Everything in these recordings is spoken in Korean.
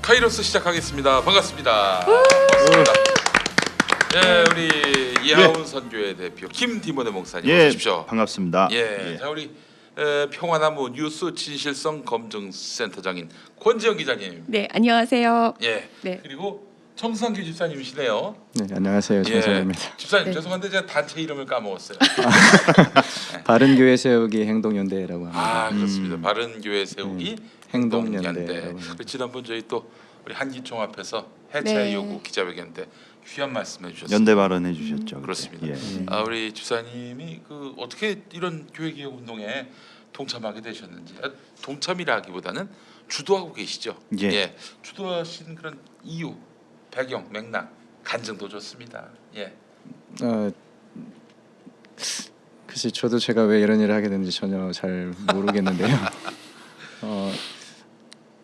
카이로스 시작하겠습니다. 반갑습니다. 반갑습니다. 예, 우리 이하운 선교회 대표 김디모데 목사님 어서 오십시오. 반갑습니다. 예, 자 우리 평화나무 뉴스 진실성 검증센터장인 권지영 기자님. 네, 안녕하세요. 예, 네. 그리고 정상규 집사님이시네요. 네, 안녕하세요. 정상입니다. 집사님 네. 죄송한데 제가 단체 이름을 까먹었어요. 바른교회 세우기 행동연대라고 합니다. 아 그렇습니다. 바른교회 세우기 행동연대. 행동연대라고 그 지난번 저희 또 우리 한기총 앞에서 해체 네. 요구 기자회견 때 귀한 말씀해 주셨습니다. 연대 발언해 주셨죠. 그렇습니다. 예. 아, 우리 집사님이 그 어떻게 이런 교회 개혁 운동에 동참하게 되셨는지, 동참이라기보다는 주도하고 계시죠. 예. 주도하신 그런 이유, 배경, 맥락, 간증도 좋습니다. 예. 글쎄 저도 제가 왜 이런 일을 하게 됐는지 전혀 잘 모르겠는데요.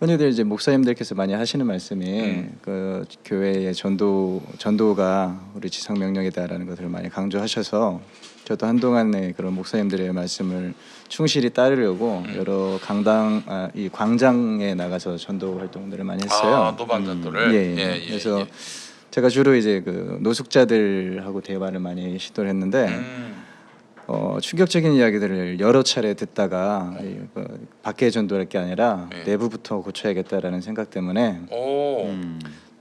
흔히들 이제 목사님들께서 많이 하시는 말씀이 그 교회의 전도가 우리 지상 명령이다라는 것을 많이 강조하셔서 저도 한동안의 그런 목사님들의 말씀을 충실히 따르려고 여러 이 광장에 나가서 전도 활동들을 많이 했어요. 아, 노방 전도를. 예. 그래서 제가 주로 이제 그 노숙자들하고 대화를 많이 시도를 했는데 충격적인 이야기들을 여러 차례 듣다가 밖에 전도할 게 아니라 네. 내부부터 고쳐야겠다라는 생각 때문에 오.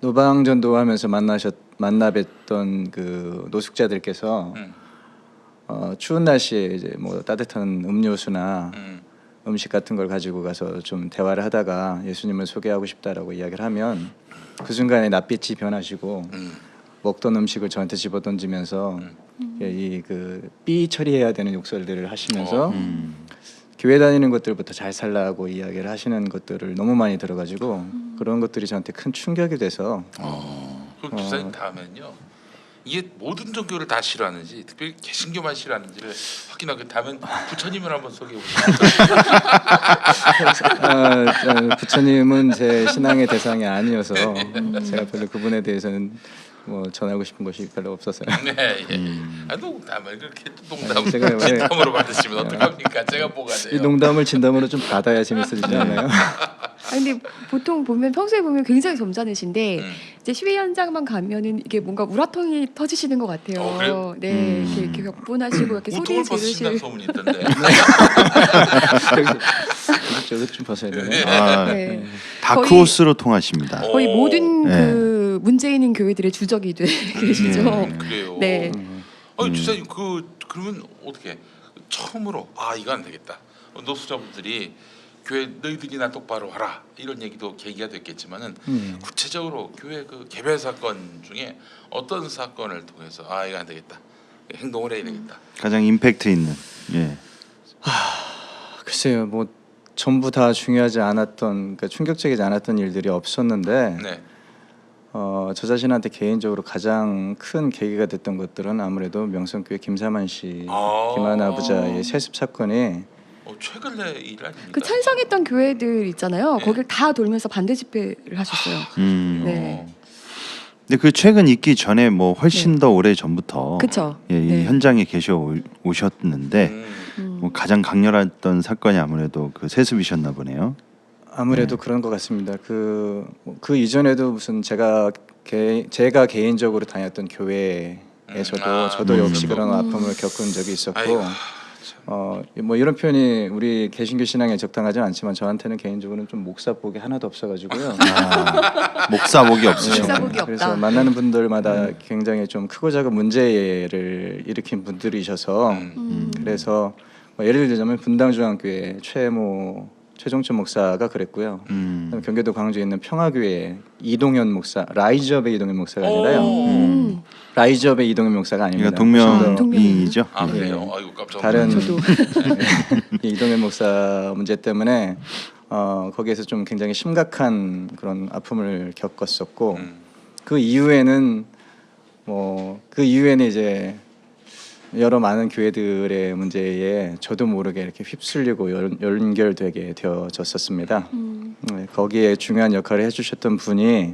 노방 전도하면서 만나 뵀던 그 노숙자들께서 추운 날씨에 이제 뭐 따뜻한 음료수나 음식 같은 걸 가지고 가서 좀 대화를 하다가 예수님을 소개하고 싶다라고 이야기를 하면 그 순간에 낯빛이 변하시고 먹던 음식을 저한테 집어 던지면서 이 그 삐 처리해야 되는 욕설들을 하시면서 교회 다니는 것들부터 잘 살라고 이야기를 하시는 것들을 너무 많이 들어가지고 그런 것들이 저한테 큰 충격이 돼서 그럼 집사님 다음엔요. 이게 모든 종교를 다 싫어하는지 특별히 개신교만 싫어하는지를 확인하고 다음엔 부처님을 한번 소개해 보시죠. 부처님은 제 신앙의 대상이 아니어서 제가 별로 그분에 대해서는 뭐 전하고 싶은 것이 별로 없었어요. 네, 예. 농담을 그렇게 농담 제가 왜- 진담으로 받으시면 어떡합니까? 제가 뭐가 돼요? 이 농담을 진담으로 좀 받아야 재밌어지지 않나요? 근데 보통 보면 평소에 보면 굉장히 점잖으신데 이제 시위 현장만 가면은 이게 뭔가 우라통이 터지시는 것 같아요. 그래요? 네, 이렇게 격분하시고 이렇게 소리 우통을 벗으신다는 지르실. 소문이 있던데. 저도 좀 벗어야 되나요? 네. 다크호스로 통하십니다. 거의 오. 모든 네. 그 문제 있는 교회들의 주적이 계시죠. 그래요. 네. 아니 주사님 그러면 어떻게 처음으로 이거 안 되겠다. 노숙자분들이 교회 너희들이나 똑바로 하라 이런 얘기도 계기가 됐겠지만은 구체적으로 교회 그 개별 사건 중에 어떤 사건을 통해서 이거 안 되겠다 행동을 해야 되겠다. 가장 임팩트 있는. 예. 글쎄요, 뭐 전부 다 중요하지 않았던, 그러니까 충격적이지 않았던 일들이 없었는데 네. 저 자신한테 개인적으로 가장 큰 계기가 됐던 것들은 아무래도 명성교회 김사만 씨, 김한 아부자의 세습 사건이 최근의 일 아닙니까? 그 찬성했던 교회들 있잖아요. 네. 거길 다 돌면서 반대 집회를 하셨어요. 네. 근데 그 최근 있기 전에 뭐 훨씬 더 오래 전부터 그쵸. 이 네. 현장에 계셔 오셨는데 뭐 가장 강렬했던 사건이 아무래도 그 세습이셨나 보네요. 아무래도 그런 것 같습니다. 그 이전에도 무슨 제가 개인적으로 다녔던 교회에서도 저도 역시 그런 아픔을 겪은 적이 있었고 아이고, 뭐 이런 표현이 우리 개신교 신앙에 적당하지는 않지만 저한테는 개인적으로는 좀 목사복이 하나도 없어가지고요. 목사복이 없으셨군요. 목사복이 없다. 그래서 만나는 분들마다 굉장히 좀 크고 작은 문제를 일으킨 분들이셔서 그래서 뭐 예를 들자면 분당중앙교회 최종철 목사가 그랬고요. 그다음에 경기도 광주에 있는 평화교회 이동현 목사, 라이즈업의 이동현 목사가 아니라요. 라이즈업의 이동현 목사가 아닙니다. 그러니까 훨씬 동명이인이죠. 그래요. 아이고 깜짝 다른 놀랐어요. 이 이동현 목사 문제 때문에 거기에서 좀 굉장히 심각한 그런 아픔을 겪었었고 그 이후에는 이제 여러 많은 교회들의 문제에 저도 모르게 이렇게 휩쓸리고 연결되게 되어졌었습니다. 거기에 중요한 역할을 해주셨던 분이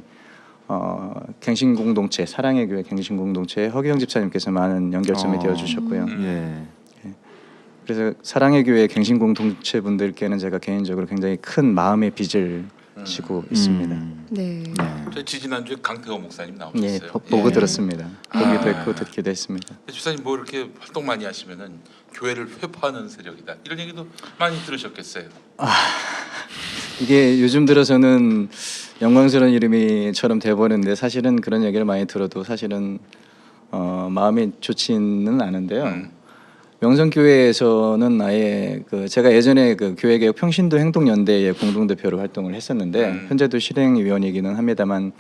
갱신공동체 사랑의 교회 갱신공동체 허기영 집사님께서 많은 연결점이 되어주셨고요. 예. 그래서 사랑의 교회 갱신공동체 분들께는 제가 개인적으로 굉장히 큰 마음의 빚을 지고 있습니다. 네. 저 지난주에 강태호 목사님 예, 나오셨어요. 보고 예. 들었습니다. 보기도 했고 듣기도 했습니다. 집사님 뭐 이렇게 활동 많이 하시면은 교회를 회파하는 세력이다 이런 얘기도 많이 들으셨겠어요. 이게 요즘 들어서는 영광스러운 이름이처럼 돼버렸는데 사실은 그런 얘기를 많이 들어도 사실은 마음이 좋지는 않은데요. 명성교회에서는 아예 제가 예전에 교회개혁 평신도 행동연대의 공동대표로 활동을 했었는데 현재도 실행위원이기는 합니다만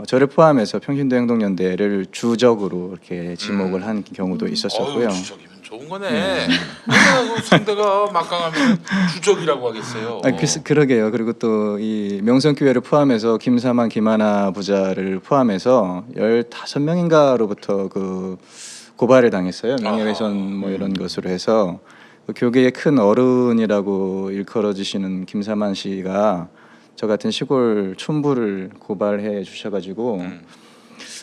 저를 포함해서 평신도 행동연대를 주적으로 이렇게 지목을 한 경우도 있었었고요. 주적이면 좋은 거네. 얼마나 그 상대가 막강하면 주적이라고 하겠어요. 그러게요. 그리고 또 이 명성교회를 포함해서 김사만, 김하나 부자를 포함해서 15명인가로부터 고발을 당했어요. 명예훼손 뭐 이런 것으로 해서 교계의 큰 어른이라고 일컬어지시는 김사만 씨가 저 같은 시골 촌부를 고발해 주셔가지고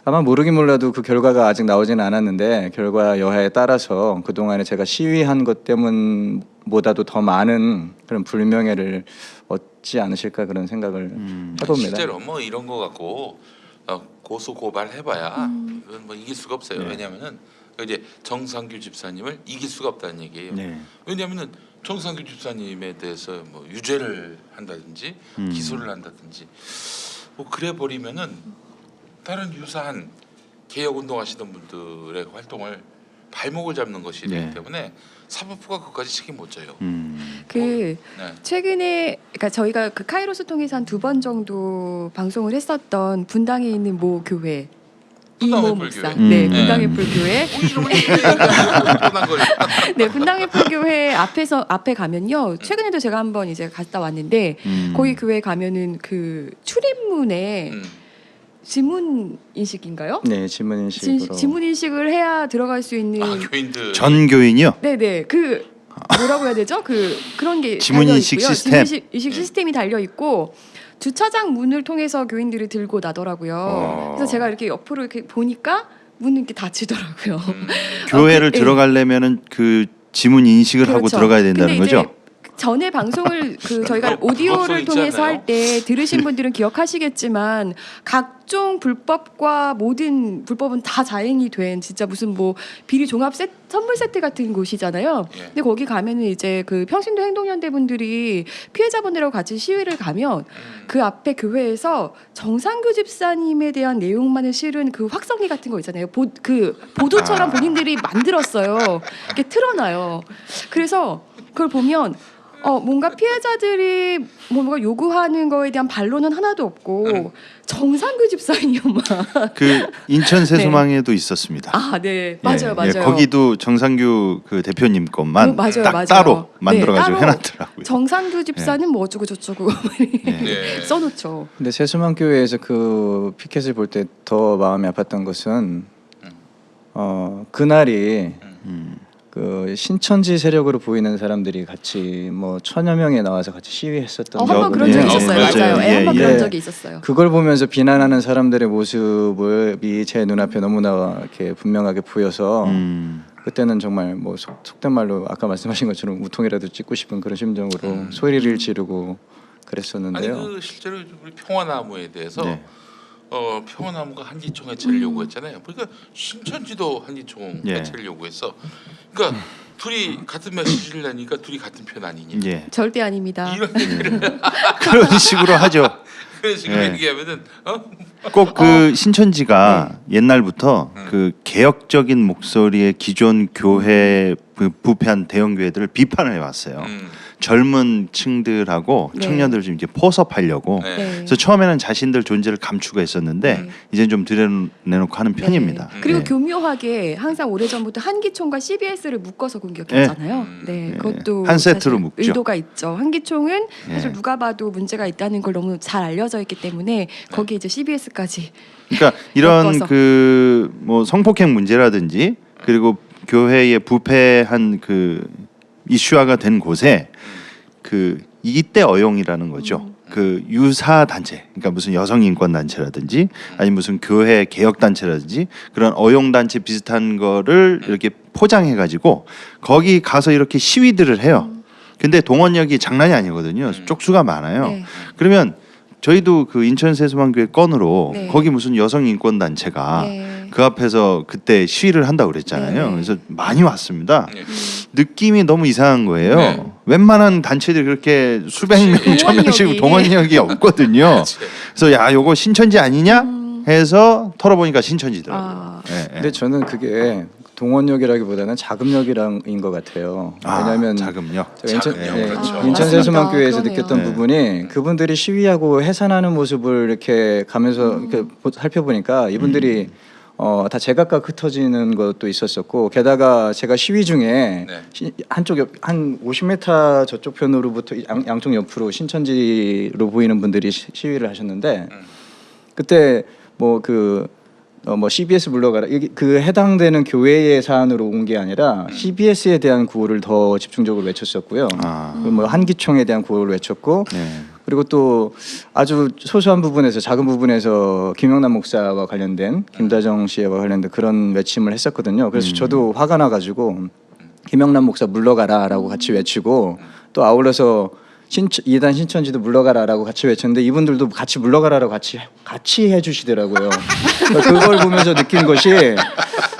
아마 모르긴 몰라도 그 결과가 아직 나오지는 않았는데 결과 여하에 따라서 그 동안에 제가 시위한 것 때문보다도 더 많은 그런 불명예를 얻지 않으실까 그런 생각을 해봅니다. 실제로 뭐 이런 거 갖고 고소 고발해봐야 이건 뭐 이길 수가 없어요. 왜냐하면은 이제 정상규 집사님을 이길 수가 없다는 얘기예요. 왜냐하면은 정상규 집사님에 대해서 뭐 유죄를 한다든지 기소를 한다든지 뭐 그래 버리면은 다른 유사한 개혁 운동하시던 분들의 활동을 발목을 잡는 것이기 때문에 사법부가 그까지 책임 못 져요. 최근에 그러니까 저희가 카이로스 통해서 한 2번 정도 방송을 했었던 분당에 있는 모 교회 이모 목사, 분당의 불교회. 네, 분당의 불교회 앞에 가면요. 최근에도 제가 한번 이제 갔다 왔는데 거기 교회 가면은 그 출입문에 지문 인식인가요? 네, 지문 인식으로. 지문 인식을 해야 들어갈 수 있는 교인들. 전 교인이요? 네네 뭐라고 해야 되죠? 그런 게 지문 달려 인식 있고요. 시스템. 지문 인식 시스템이 달려 있고 주차장 문을 통해서 교인들이 들고 나더라고요. 그래서 제가 이렇게 옆으로 이렇게 보니까 문이 이렇게 닫히더라고요. 교회를 들어가려면은 그 지문 인식을 하고 들어가야 된다는 근데 거죠? 전에 방송을 저희가 오디오를 통해서 할 때 들으신 분들은 기억하시겠지만 각종 불법과 모든 불법은 다 자행이 된 진짜 무슨 뭐 비리 종합 선물 세트 같은 곳이잖아요. 근데 거기 가면은 이제 그 평신도 행동연대 분들이 피해자분들하고 같이 시위를 가면 그 앞에 교회에서 정상규 집사님에 대한 내용만을 실은 그 확성기 같은 거 있잖아요. 보도처럼 본인들이 만들었어요. 이렇게 틀어놔요. 그래서 그걸 보면 뭔가 피해자들이 뭔가 요구하는 거에 대한 반론은 하나도 없고 정상규 집사님만 그 인천 세수망에도 있었습니다. 네, 맞아요. 거기도 정상규 그 대표님 것만 딱 따로 만들어가지고 해놨더라고요. 정상규 집사는 뭐 어쩌고 저쩌고 써놓죠. 근데 세수망교회에서 그 피켓을 볼 때 더 마음이 아팠던 것은 그날이 그 신천지 세력으로 보이는 사람들이 같이 뭐 1000여 명이 나와서 같이 시위했었던 한번 그런 적이 있었어요. 맞아요. 한번 그런 적이 있었어요. 그걸 보면서 비난하는 사람들의 모습이 제 눈앞에 너무나 이렇게 분명하게 보여서 그때는 정말 뭐 속된 말로 아까 말씀하신 것처럼 우통이라도 찍고 싶은 그런 심정으로 소리를 지르고 그랬었는데요. 아니 실제로 우리 평화나무에 대해서 평화나무가 한기총 해체를 요구했잖아요. 그러니까 신천지도 한기총 해체를 요구했어. 그러니까 둘이 같은 메시지를 내니까 둘이 같은 편 아니냐? 절대 아닙니다. 이런 얘기를 그런 식으로 하죠. 그런 식으로 얘기하면은 꼭 그 신천지가 옛날부터 그 개혁적인 목소리의 기존 교회 부패한 대형 교회들을 비판을 해왔어요. 젊은 층들하고 청년들을 좀 이제 포섭하려고. 그래서 처음에는 자신들 존재를 감추고 했었는데 이제 좀 드러내놓고 하는 편입니다. 그리고 교묘하게 항상 오래전부터 한기총과 CBS를 묶어서 공격했잖아요. 그것도 한 세트로 묶죠. 의도가 있죠. 한기총은 사실 누가 봐도 문제가 있다는 걸 너무 잘 알려져 있기 때문에 거기에 이제 CBS까지. 그러니까 이런 그 뭐 성폭행 문제라든지 그리고 교회의 부패한 그 이슈화가 된 곳에 그 이때 어용이라는 거죠. 그 유사 단체, 그러니까 무슨 여성 인권 단체라든지 아니면 무슨 교회 개혁 단체라든지 그런 어용 단체 비슷한 거를 이렇게 포장해 가지고 거기 가서 이렇게 시위들을 해요. 근데 동원력이 장난이 아니거든요. 쪽수가 많아요. 네. 그러면 저희도 그 인천 세수만교회 건으로 네. 거기 무슨 여성 인권 단체가 네. 그 앞에서 그때 시위를 한다고 그랬잖아요. 네. 그래서 많이 왔습니다. 네. 느낌이 너무 이상한 거예요. 네. 웬만한 단체들이 그렇게 수백 명, 그치. 천 명씩 동원력이 없거든요. 그치. 그래서 야, 요거 신천지 아니냐 해서 털어보니까 신천지더라고요. 아. 예, 예. 근데 저는 그게 동원력이라기보다는 자금력이란인 것 같아요. 왜냐하면 자금력. 제가 인천, 자금력, 예, 그렇죠. 인천 맞습니다. 세수만교회에서 그러네요. 느꼈던 네. 부분이 그분들이 시위하고 해산하는 모습을 이렇게 가면서 이렇게 살펴보니까 이분들이 다 제각각 흩어지는 것도 있었었고 게다가 제가 시위 중에 네. 한 50m 저쪽 편으로부터 양쪽 옆으로 신천지로 보이는 분들이 시위를 하셨는데 그때 뭐 CBS 물러가라 이게 그 해당되는 교회의 사안으로 온 게 아니라 CBS에 대한 구호를 더 집중적으로 외쳤었고요. 그리고 뭐 한기총에 대한 구호를 외쳤고 네. 그리고 또 아주 소소한 부분에서 작은 부분에서 김영남 목사와 관련된 김다정 씨와 관련된 그런 외침을 했었거든요. 그래서 저도 화가 나가지고 김영남 목사 물러가라라고 같이 외치고 또 아울러서 이단 신천지도 물러가라라고 같이 외쳤는데 이분들도 같이 물러가라라고 같이 해주시더라고요. 그러니까 그걸 보면서 느낀 것이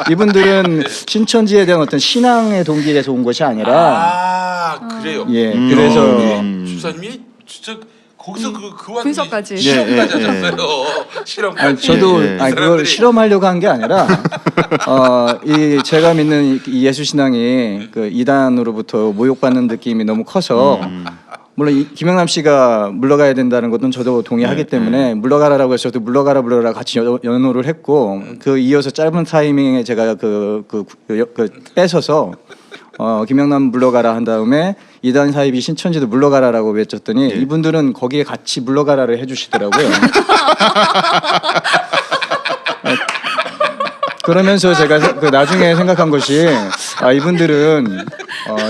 이분들은 신천지에 대한 어떤 신앙의 동기에서 온 것이 아니라 그래요. 예 그래서 주사님이 진짜 거기서 그 와중에 분석까지. 실험까지 예, 예, 하셨어요. 실험까지. 아니, 저도 예, 예. 아니, 그걸 사람들이 실험하려고 한 게 아니라 이 제가 믿는 이 예수 신앙이 그 이단으로부터 모욕받는 느낌이 너무 커서 물론 김영남 씨가 물러가야 된다는 것은 저도 동의하기 때문에 물러가라라고 해서 저도 물러가라 같이 연호를 했고 그 이어서 짧은 타이밍에 제가 그 뺏어서 김영남 물러가라 한 다음에 이단 사입이 신천지도 물러가라라고 외쳤더니 이분들은 거기에 같이 물러가라를 해주시더라고요. 그러면서 제가 그 나중에 생각한 것이 이분들은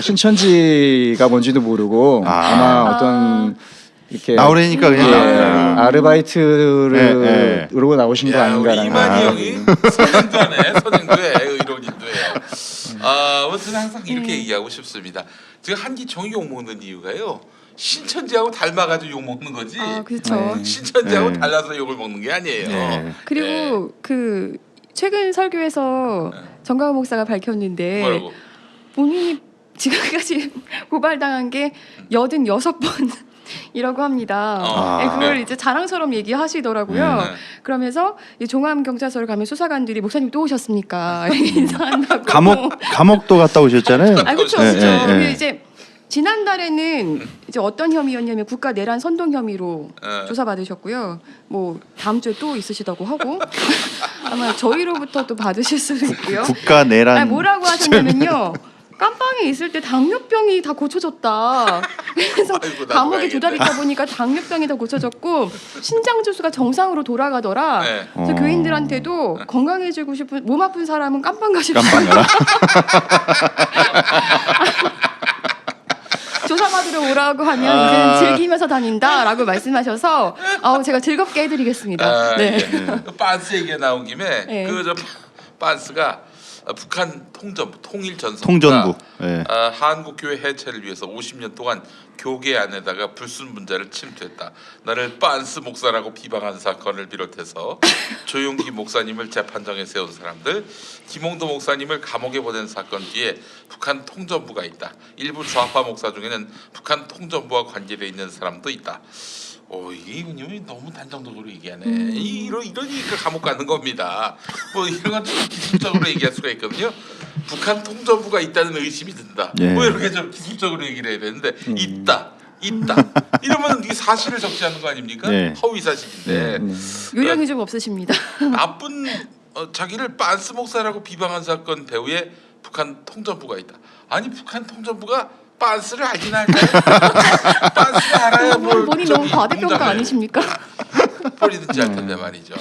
신천지가 뭔지도 모르고 아마 어떤 이렇게 나오려니까 그냥 나오냐. 아르바이트를 으로 나오신 거 야, 아닌가라는 우리 이만희 생각이 형이 선행도 해. 선행도 해. 의론인도 해. 아무튼 항상 이렇게 얘기하고 싶습니다. 제가 한기총이 욕먹는 이유가요. 신천지하고 닮아가지고 욕먹는 거지. 아, 그렇죠. 신천지하고 네. 달라서 욕을 먹는 게 아니에요. 네. 그리고 그 최근 설교에서 정강호 목사가 밝혔는데 뭐라고? 본인이 지금까지 고발당한 게 86번 이라고 합니다. 아, 네, 그걸 그래요? 이제 자랑처럼 얘기하시더라고요. 네. 그러면서 이 종암경찰서를 가면 수사관들이 목사님 또 오셨습니까? 인사한다고. 감옥도 갔다 오셨잖아요. 아 그렇죠, 네, 그렇죠. 네, 네. 근데 이제 지난달에는 이제 어떤 혐의였냐면 국가 내란 선동 혐의로 네. 조사받으셨고요. 뭐 다음 주에 또 있으시다고 하고 아마 저희로부터 또 받으실 수도 있고요. 국가 내란. 아니, 뭐라고 하셨냐면요. 깜빵에 있을 때 당뇨병이 다 고쳐졌다. 그래서 아이고, 나도 감옥에 가야겠네. 두 달 있다 보니까 당뇨병이 다 고쳐졌고 신장 주수가 정상으로 돌아가더라. 네. 그래서 교인들한테도 건강해지고 싶은 몸 아픈 사람은 깜빵 가십시오. 깜빵 가라. 조사받으러 오라고 하면 이제는 즐기면서 다닌다라고 말씀하셔서 제가 즐겁게 해드리겠습니다. 네. 그 빤스 얘기가 나온 김에 네. 그저 빤스가 북한 통일전선부가 통전부. 예. 한국 교회 해체를 위해서 50년 동안 교계 안에다가 불순분자를 침투했다. 나를 빤스 목사라고 비방한 사건을 비롯해서 조용기 목사님을 재판정에 세운 사람들, 김홍도 목사님을 감옥에 보낸 사건 뒤에 북한 통전부가 있다. 일부 좌파 목사 중에는 북한 통전부와 관계되어 있는 사람도 있다. 이게 이분이 너무 단정적으로 얘기하네. 이러니까 감옥 가는 겁니다. 뭐 이런 건 좀 기술적으로 얘기할 수가 있거든요. 북한 통전부가 있다는 의심이 든다. 예. 뭐 이렇게 좀 기술적으로 얘기를 해야 되는데 있다. 이러면 이게 사실을 적시하는 거 아닙니까? 네. 허위 사실인데 요령이 좀 없으십니다. 나쁜 자기를 빤스 목사라고 비방한 사건 배후에 북한 통전부가 있다. 아니 북한 통전부가 빤스를 알긴 할까요? 빤스를 알아야 뭘 본인 너무 과대평가 공장을 아니십니까? 버리든지 할 텐데 말이죠.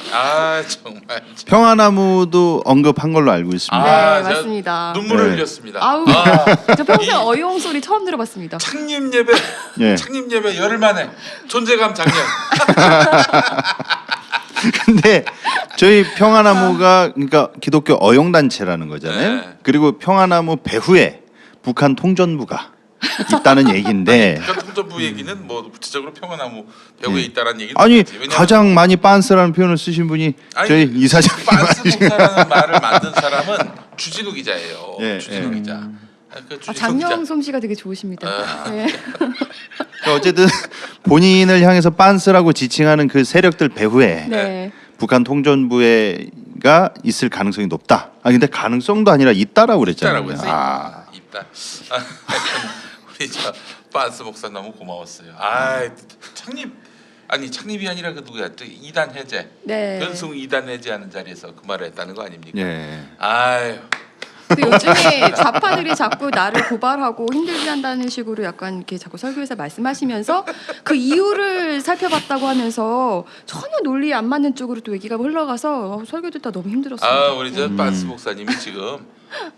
정말 평화나무도 언급한 걸로 알고 있습니다. 네, 제가 맞습니다. 눈물을 네. 흘렸습니다. 아우, 저 평소에 어이용 소리 처음 들어봤습니다. 창립 예배, 예. 창립 예배 열흘 만에 존재감 장렬. 근데 저희 평화나무가 그러니까 기독교 어용단체라는 거잖아요. 네. 그리고 평화나무 배후에 북한 통전부가 있다는 얘기인데 교통정부 얘기는 뭐 구체적으로 평화나무 벽에 있다라는 얘기는 아니 있지. 왜냐면 가장 많이 빤스라는 표현을 쓰신 분이 아니, 저희 이사장님 빤스 목사라는 말을 만든 사람은 주진우 기자예요. 예, 주진우 예. 기자. 그 주진우 장명 기자. 솜씨가 되게 좋으십니다. 네. 어쨌든 본인을 향해서 빤스라고 지칭하는 그 세력들 배후에 네. 북한 통전부가 있을 가능성이 높다. 아 근데 가능성도 아니라 있다라고 그랬잖아요. 있다라고 했어요. 아, 있다. 우리 저 빤스 목사 너무 고마웠어요. 아 창립이 아니라 그 누구야? 또 이단 해제. 네. 변승 이단 해제하는 자리에서 그 말을 했다는 거 아닙니까? 예. 아유. 근데 요즘에 좌파들이 자꾸 나를 고발하고 힘들게 한다는 식으로 약간 이렇게 자꾸 설교에서 말씀하시면서 그 이유를 살펴봤다고 하면서 전혀 논리에 안 맞는 쪽으로 또 얘기가 흘러가서 설교 듣다 너무 힘들었어요. 아 우리 저 빤스 목사님이 지금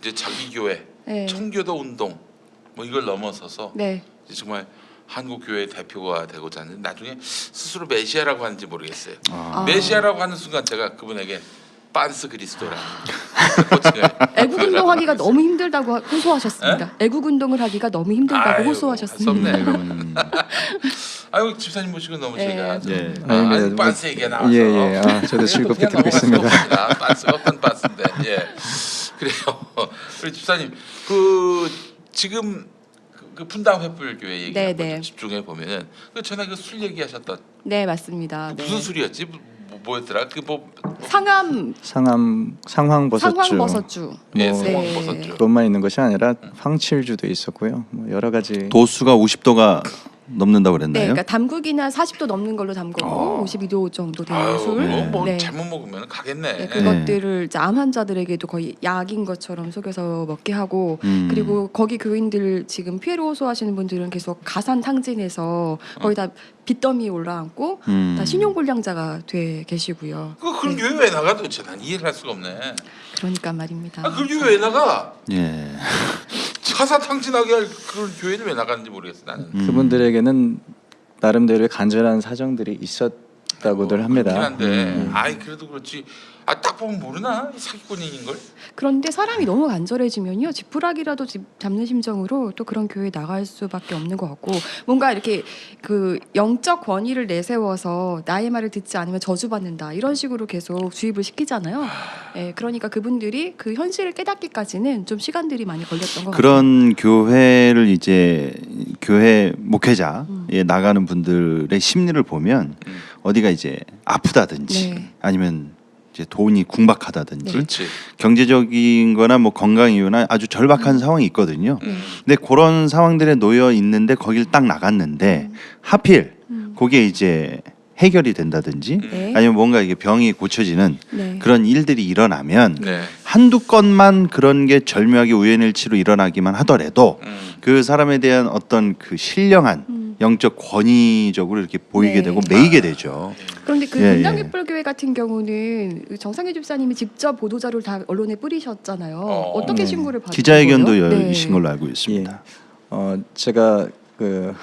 이제 자기 교회 네. 청교도 운동 뭐 이걸 넘어서서 네. 이제 정말 한국 교회 대표가 되고자 하는 나중에 스스로 메시아라고 하는지 모르겠어요. 아. 메시아라고 하는 순간 제가 그분에게 빤스 그리스도라는 애국 운동하기가 너무 힘들다고 호소하셨습니다. 애국 운동을 하기가 너무 힘들다고 호소하셨습니다. 아유 집사님 모시고 너무 네. 제가 좀 예. 아니, 빤스 얘기가 나와서 예. 아, 저도 즐겁게 그냥 듣고 있습니다. 넘어갈 수 없습니다. 빤스가 어떤 빤스인데 예 그래요. 우리 집사님 그 지금 그 분당 횃불교회 얘기 네, 한번 네. 좀 집중해 보면은 그 전에 그 술 얘기하셨던 네, 맞습니다. 네. 무슨 술이었지? 뭐였더라? 그뭐 상황버섯주. 상황버섯주. 예, 뭐, 상황버섯주. 그것만 있는 것이 아니라 황칠주도 있었고요. 뭐 여러 가지. 도수가 50도가 넘는다고 네, 그랬나요? 그러니까 담그기는 40도 넘는 걸로 담그고 52도 정도 되는 아유, 술. 뭐 네. 잘못 먹으면 가겠네. 네, 그것들을 이제 암 환자들에게도 거의 약인 것처럼 속여서 먹게 하고 그리고 거기 교인들 지금 피해를 호소하시는 분들은 계속 가산 탕진해서 거의 다 빚더미에 올라앉고 다 신용불량자가 돼 계시고요. 그런 네. 교회 왜 나가 도대체 난 이해를 할 수가 없네. 그러니까 말입니다. 그 교회 왜 나가? 예. 가사탕진하게 할 그런 교회는 왜 나가는지 모르겠어 나는. 그분들에게는 나름대로의 간절한 사정들이 있었다고들 합니다. 그렇긴 한데, 아이 그래도 그렇지. 딱 보면 모르나 사기꾼인 걸? 그런데 사람이 너무 간절해지면요 지푸라기라도 잡는 심정으로 또 그런 교회에 나갈 수밖에 없는 것 같고 뭔가 이렇게 그 영적 권위를 내세워서 나의 말을 듣지 않으면 저주받는다 이런 식으로 계속 주입을 시키잖아요. 예, 그러니까 그분들이 그 현실을 깨닫기까지는 좀 시간들이 많이 걸렸던 것 같아요. 그런 교회를 이제 교회 목회자에 나가는 분들의 심리를 보면 어디가 이제 아프다든지 네. 아니면 이제 돈이 궁박하다든지 그렇지. 경제적인거나 뭐 건강 이유나 아주 절박한 상황이 있거든요. 근데 그런 상황들에 놓여 있는데 거길 딱 나갔는데 하필 그게 이제 해결이 된다든지 네. 아니면 뭔가 이게 병이 고쳐지는 네. 그런 일들이 일어나면 네. 한두 건만 그런 게 절묘하게 우연일치로 일어나기만 하더라도 그 사람에 대한 어떤 그 신령한 영적 권위적으로 이렇게 보이게 네. 되고 매이게 되죠. 그런데 그 예, 분당횃불교회 같은 경우는 정상희 집사님이 직접 보도자료를 다 언론에 뿌리셨잖아요. 어떻게 네. 신고를 받은 기자회견도 거예요? 네. 열신 걸로 알고 있습니다. 제가 그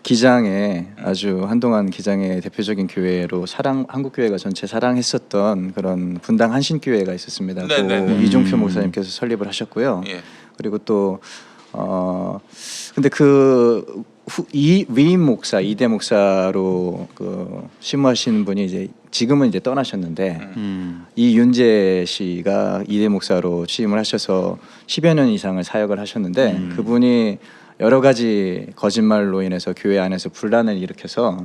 기장에 아주 한동안 기장의 대표적인 교회로 한국 교회가 전체 사랑했었던 그런 분당 한신교회가 있었습니다. 네네네. 이종표 목사님께서 설립을 하셨고요. 예. 그리고 또 근데 그 위임 목사 이대 목사로 그 심무하시는 분이 이제 지금은 이제 떠나셨는데 이윤재 씨가 이대 목사로 취임을 하셔서 10여 년 이상을 사역을 하셨는데 그분이 여러 가지 거짓말로 인해서 교회 안에서 분란을 일으켜서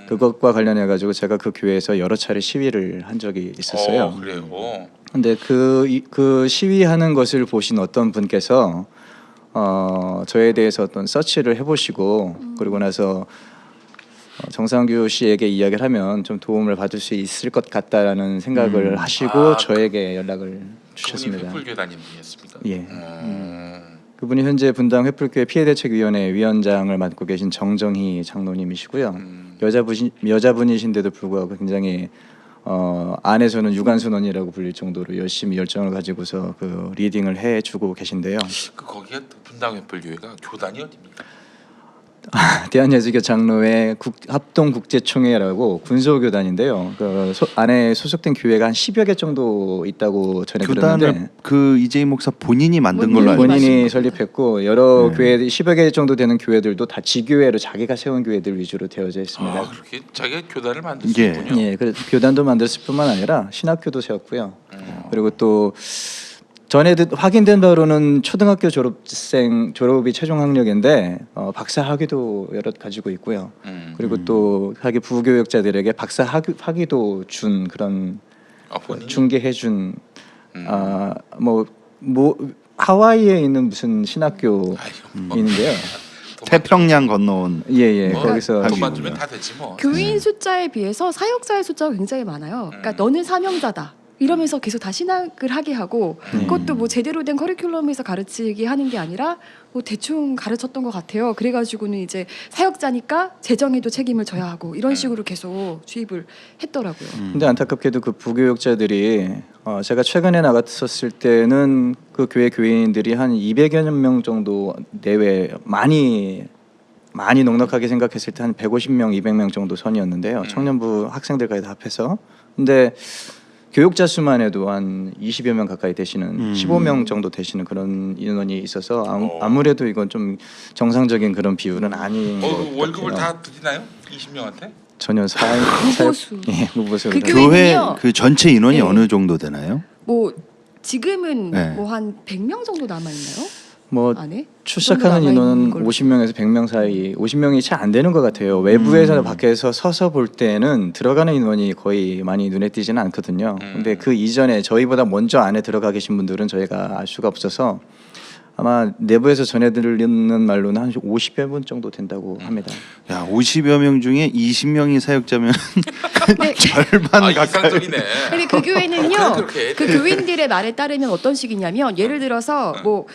그것과 관련해 가지고 제가 그 교회에서 여러 차례 시위를 한 적이 있었어요. 그래요. 근데 그 시위하는 것을 보신 어떤 분께서 저에 대해서 어떤 서치를 해보시고 그리고 나서 정상규 씨에게 이야기를 하면 좀 도움을 받을 수 있을 것 같다라는 생각을 하시고 저에게 연락을 주셨습니다. 그분이 횃불교단님 분이었습니다. 예. 그분이 현재 분당 횃불교회 피해대책위원회 위원장을 맡고 계신 정정희 장로님이시고요. 여자분이신데도 불구하고 굉장히 안에서는 유관순원이라고 불릴 정도로 열심히 열정을 가지고서 그 리딩을 해주고 계신데요. 거기가 분당 횃불교회가 교단이 어디입니까? 대한예수교 장로회 합동국제총회라고 군소교단인데요. 그 안에 소속된 교회가 한 10여 개 정도 있다고 전해 들었는데 교단을 그 이재희 목사 본인이 만든 걸로 알고 본인이 있습니다. 설립했고 여러 교회 10여 개 정도 되는 교회들도 다 지교회로 자기가 세운 교회들 위주로 되어져 있습니다. 아, 그렇게 자기가 교단을 만들었군요. 예, 그래서 교단도 만들었을 뿐만 아니라 신학교도 세웠고요. 그리고 또 전에 확인된 바로는 초등학교 졸업이 최종 학력인데 박사 학위도 여럿 가지고 있고요. 그리고 또 자기 부교역자들에게 박사 학위도 준 그런 본인이? 중개해준 뭐 하와이에 있는 무슨 신학교 있는데요. 태평양 건너온 예예 뭐, 거기서 돈만 주면 다 되지 뭐. 교인 숫자에 비해서 사역자의 숫자가 굉장히 많아요. 그러니까 너는 사명자다. 이러면서 계속 다 신학을 하게 하고 그것도 뭐 제대로 된 커리큘럼에서 가르치게 하는 게 아니라 뭐 대충 가르쳤던 것 같아요. 그래가지고는 이제 사역자니까 재정에도 책임을 져야 하고 이런 식으로 계속 주입을 했더라고요. 근데 안타깝게도 그 부교역자들이 제가 최근에 나갔었을 때는 그 교회 교인들이 한 200여 명 정도 내외 많이 넉넉하게 생각했을 때 한 150명, 200명 정도 선이었는데요. 청년부 학생들까지 다 합해서. 근데 교육자 수만 해도 한 20여 명 가까이 되시는 15명 정도 되시는 그런 인원이 있어서 아무래도 이건 좀 정상적인 그런 비율은 아닌 것 같아요. 월급을 다 드리나요? 20명한테? 전혀 무보수. 예, 무보수. 그 교회 교회는요? 그 전체 인원이 네. 어느 정도 되나요? 뭐 지금은 네. 뭐 한 100명 정도 남아 있나요? 뭐 안에? 출석하는 그 정도 인원은 남아있는 걸로. 50명에서 100명 사이, 50명이 잘 안 되는 것 같아요. 외부에서 밖에서 서서 볼 때는 들어가는 인원이 거의 많이 눈에 띄지는 않거든요. 근데 그 이전에 저희보다 먼저 안에 들어가 계신 분들은 저희가 알 수가 없어서 아마 내부에서 전해 들리는 말로는 한 50여 분 정도 된다고 합니다. 야, 50여 명 중에 20명이 사역자면 네. 절반 가까이. 이상적이네. 근데 그 교회는요, 그렇게 그 교인들의 말에 따르면 어떤 식이냐면 예를 들어서 뭐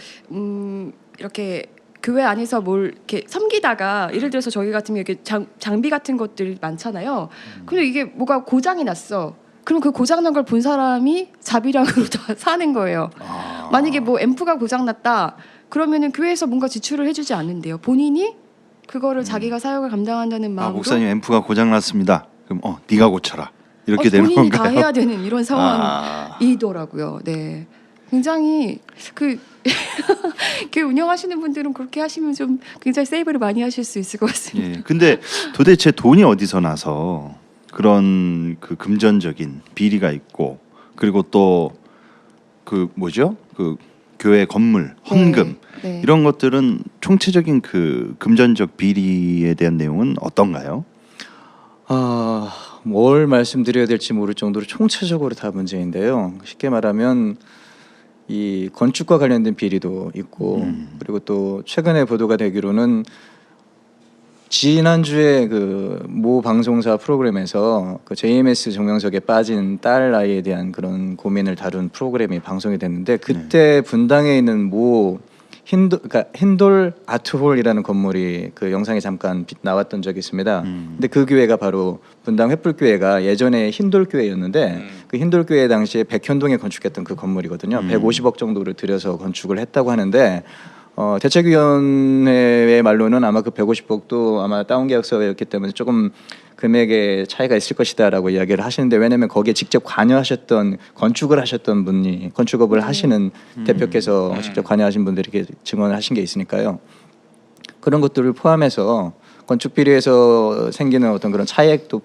이렇게 교회 안에서 뭘 이렇게 섬기다가 예를 들어서 저희 같으면 이렇게 장비 같은 것들 많잖아요. 근데 이게 뭐가 고장이 났어. 그럼 그 고장 난 걸 본 사람이 자비량으로 다 사는 거예요. 만약에 뭐 앰프가 고장 났다. 그러면은 교회에서 뭔가 지출을 해주지 않는데요. 본인이 그거를 자기가 사역을 감당한다는 아, 마음으로 목사님 앰프가 고장 났습니다. 그럼 네가 고쳐라. 이렇게 되는 본인이 건가요? 다 해야 되는 이런 상황이더라고요. 네, 굉장히 그 운영하시는 분들은 그렇게 하시면 좀 굉장히 세이브를 많이 하실 수 있을 것 같습니다. 예. 근데 도대체 돈이 어디서 나서 그런 그 금전적인 비리가 있고 그리고 또 그 뭐죠? 그 교회 건물, 헌금 네. 이런 것들은 총체적인 그 금전적 비리에 대한 내용은 어떤가요? 뭘 말씀드려야 될지 모를 정도로 총체적으로 다 문제인데요. 쉽게 말하면 이 건축과 관련된 비리도 있고 그리고 또 최근에 보도가 되기로는 지난주에 그 모 방송사 프로그램에서 그 JMS 정명석에 빠진 딸 아이에 대한 그런 고민을 다룬 프로그램이 방송이 됐는데 그때 분당에 있는 모 힌돌 아트홀이라는 건물이 그 영상에 잠깐 나왔던 적이 있습니다. 근데 그 교회가 바로 분당 횃불교회가 예전에 힌돌교회였는데 그 힌돌교회 당시에 백현동에 건축했던 그 건물이거든요. 150억 정도를 들여서 건축을 했다고 하는데 대책위원회의 말로는 아마 그 150억도 아마 다운 계약서였기 때문에 조금 금액의 차이가 있을 것이다라고 이야기를 하시는데 왜냐하면 거기에 직접 관여하셨던 건축을 하셨던 분이 건축업을 하시는 대표께서 직접 관여하신 분들이 이렇게 증언을 하신 게 있으니까요. 그런 것들을 포함해서 건축 비리에서 생기는 어떤 그런 차액도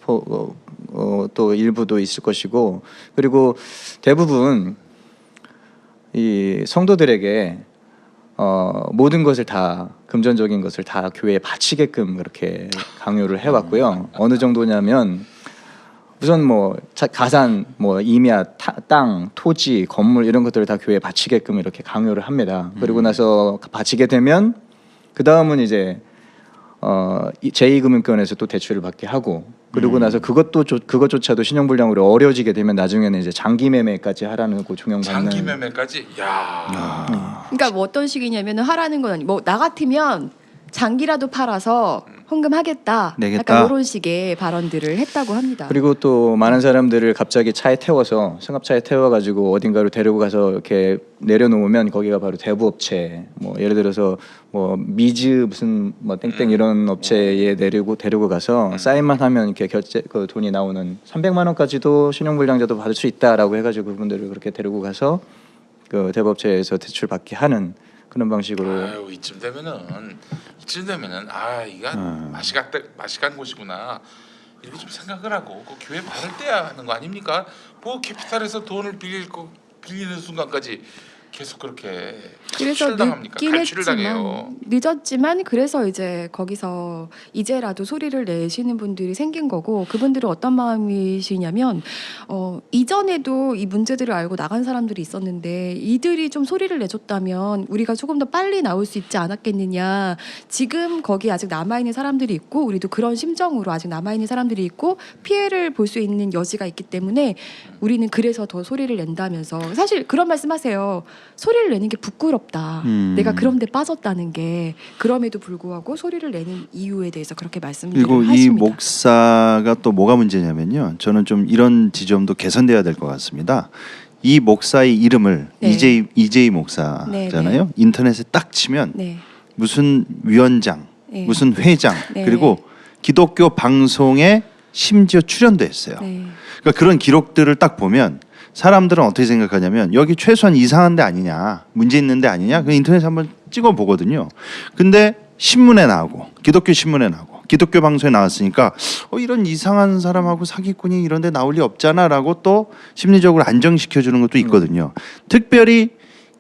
또 일부도 있을 것이고 그리고 대부분 이 성도들에게 모든 것을 다 금전적인 것을 다 교회에 바치게끔 그렇게 강요를 해왔고요. 어느 정도냐면 우선 뭐 가산, 뭐 임야, 땅, 토지, 건물 이런 것들을 다 교회에 바치게끔 이렇게 강요를 합니다. 그리고 나서 바치게 되면 그 다음은 이제 제2금융권에서 또 대출을 받게 하고 그리고 나서 그것조차도 신용불량으로 어려지게 되면 나중에는 이제 장기 매매까지 하라는 그 종용받는 장기 매매까지. 야. 그러니까 뭐 어떤 식이냐면은 하라는 건 아니. 뭐 나 같으면 장기라도 팔아서 헌금하겠다. 내겠다. 약간 이런 식의 발언들을 했다고 합니다. 그리고 또 많은 사람들을 갑자기 차에 태워서 승합차에 태워가지고 어딘가로 데리고 가서 이렇게 내려놓으면 거기가 바로 대부업체, 뭐 예를 들어서 뭐 미즈 무슨 뭐 땡땡 이런 업체에 데리고 가서 사인만 하면 이렇게 결제 그 돈이 나오는 300만 원까지도 신용불량자도 받을 수 있다라고 해가지고 그분들을 그렇게 데리고 가서 그 대부업체에서 대출 받게 하는 그런 방식으로. 아유 이쯤 되면은 아 이건 맛이 간 곳이구나 이렇게 좀 생각을 하고 그 교회 발을 떼야 하는 거 아닙니까? 뭐 캐피탈에서 돈을 빌리는 순간까지 계속 그렇게 그래서 칼취를 당합니까? 늦긴 칼취를 당해요. 했지만 늦었지만 그래서 이제 거기서 이제라도 소리를 내시는 분들이 생긴 거고 그분들은 어떤 마음이시냐면 이전에도 이 문제들을 알고 나간 사람들이 있었는데 이들이 좀 소리를 내줬다면 우리가 조금 더 빨리 나올 수 있지 않았겠느냐. 지금 거기 아직 남아있는 사람들이 있고 우리도 그런 심정으로 아직 남아있는 사람들이 있고 피해를 볼 수 있는 여지가 있기 때문에 우리는 그래서 더 소리를 낸다면서 사실 그런 말씀하세요. 소리를 내는 게 부끄럽다. 내가 그런 데 빠졌다는 게 그럼에도 불구하고 소리를 내는 이유에 대해서 그렇게 말씀을 그리고 이 하십니다. 목사가 또 뭐가 문제냐면요. 저는 좀 이런 지점도 개선돼야 될 것 같습니다. 이 목사의 이름을 네. 이재희 목사잖아요. 네. 인터넷에 딱 치면 네. 무슨 위원장, 네. 무슨 회장, 네. 그리고 기독교 방송에 심지어 출연도 했어요. 네. 그러니까 그런 기록들을 딱 보면 사람들은 어떻게 생각하냐면 여기 최소한 이상한 데 아니냐, 문제 있는 데 아니냐, 그 인터넷에 한번 찍어 보거든요. 근데 신문에 나오고 기독교 신문에 나오고 기독교 방송에 나왔으니까 이런 이상한 사람하고 사기꾼이 이런 데 나올 리 없잖아라고 또 심리적으로 안정시켜 주는 것도 있거든요. 특별히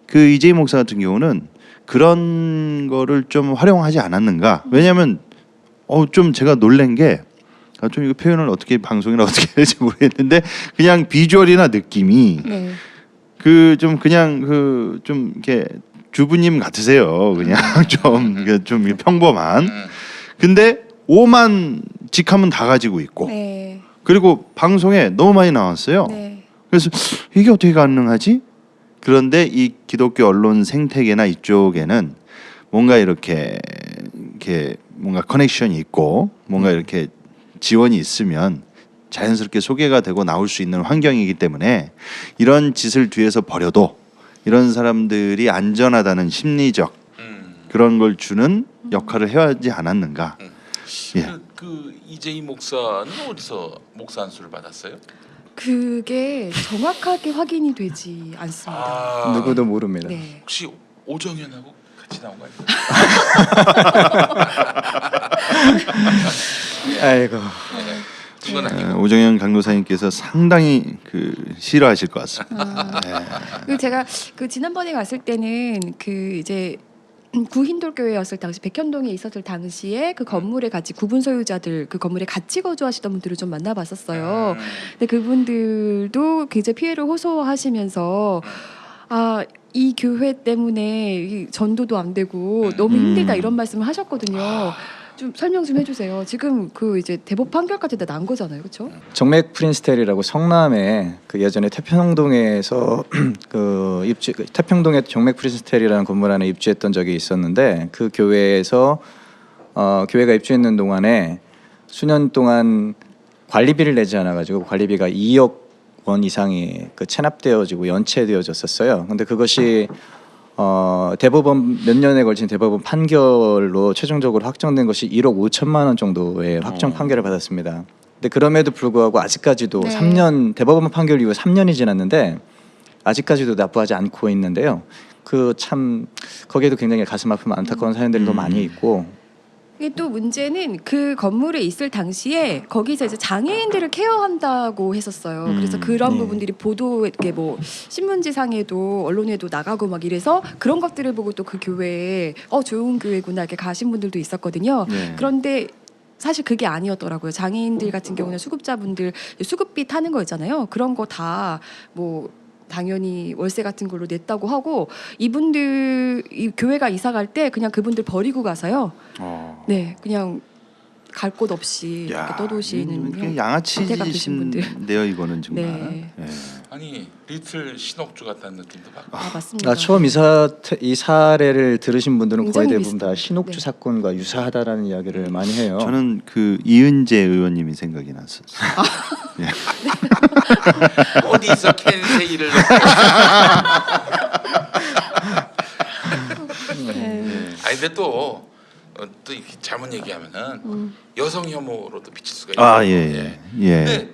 그 이재희 목사 같은 경우는 그런 거를 좀 활용하지 않았는가? 왜냐하면 좀 제가 놀란 게 좀 이거 표현을 어떻게 방송이나 어떻게 해야 될지 모르겠는데 그냥 비주얼이나 느낌이 네. 그 좀 그냥 그 좀 이렇게 주부님 같으세요. 그냥 좀 평범한. 근데 5만 직함은 다 가지고 있고 네. 그리고 방송에 너무 많이 나왔어요. 네. 그래서 이게 어떻게 가능하지? 그런데 이 기독교 언론 생태계나 이쪽에는 뭔가 이렇게 뭔가 커넥션이 있고 뭔가 이렇게 지원이 있으면 자연스럽게 소개가 되고 나올 수 있는 환경이기 때문에 이런 짓을 뒤에서 벌여도 이런 사람들이 안전하다는 심리적 그런 걸 주는 역할을 해야 하지 않았는가. 예. 그 이재희 목사는 어디서 목사 안수를 받았어요? 그게 정확하게 확인이 되지 않습니다. 누구도 모릅니다. 네. 혹시 오정현하고 같이 나온 거 아니에요? 아이고. 그건 아니고. 오정현 강도사님께서 상당히 싫어하실 것 같습니다. 그 제가 그 지난번에 갔을 때는 그 이제 구힌돌교회였을 당시 백현동에 있었을 당시에 그 건물에 같이 구분 소유자들 그 건물에 같이 거주하시던 분들을 좀 만나봤었어요. 근데 그분들도 굉장히 피해를 호소하시면서 이 교회 때문에 이 전도도 안 되고 너무 힘들다 이런 말씀을 하셨거든요. 좀 설명 좀 해주세요. 지금 그 이제 대법 판결까지 다 난 거잖아요, 그렇죠? 정맥 프린스텔이라고 성남에 그 예전에 태평동에서 태평동에 정맥 프린스텔이라는 건물 안에 입주했던 적이 있었는데 그 교회에서 교회가 입주했는 동안에 수년 동안 관리비를 내지 않아 가지고 관리비가 2억 원 이상이 체납되어지고 연체되어졌었어요. 근데 그것이 대법원 몇 년에 걸친 대법원 판결로 최종적으로 확정된 것이 1억 5천만 원 정도의 확정 판결을 받았습니다. 근데 그럼에도 불구하고 아직까지도 네. 3년 대법원 판결 이후 3년이 지났는데 아직까지도 납부하지 않고 있는데요. 그 참 거기에도 굉장히 가슴 아프고 안타까운 사연들이 더 많이 있고. 이게 또 문제는 그 건물에 있을 당시에 거기서 이제 장애인들을 케어한다고 했었어요. 그래서 그런 네. 부분들이 보도 이렇게 뭐 신문지상에도 언론에도 나가고 막 이래서 그런 것들을 보고 또 그 교회에 좋은 교회구나 이렇게 가신 분들도 있었거든요. 네. 그런데 사실 그게 아니었더라고요. 장애인들 같은 경우는 수급자분들 수급비 타는 거 있잖아요. 그런 거 다 뭐 당연히 월세 같은 걸로 냈다고 하고 이분들 이 교회가 이사 갈 때 그냥 그분들 버리고 가서요. 네, 그냥 갈 곳 없이 이렇게 떠도시는 양아치 상태가 되신 분들. 짓인데요, 이거는 정말. 네. 예. 아니 리틀 신옥주 같다는 느낌도 받고. 아, 맞습니다. 처음 이 사례를 들으신 분들은 거의 굉장히 대부분 다 비슷해요. 신옥주 네. 사건과 유사하다라는 이야기를 많이 해요. 저는 그 이은재 의원님이 생각이 났었어요. 어디서 캔세이를 네. 아니 근데 또 이렇게 잘못 얘기하면은 여성 혐오로도 비칠 수가 있어요. 아, 예. 예. 근데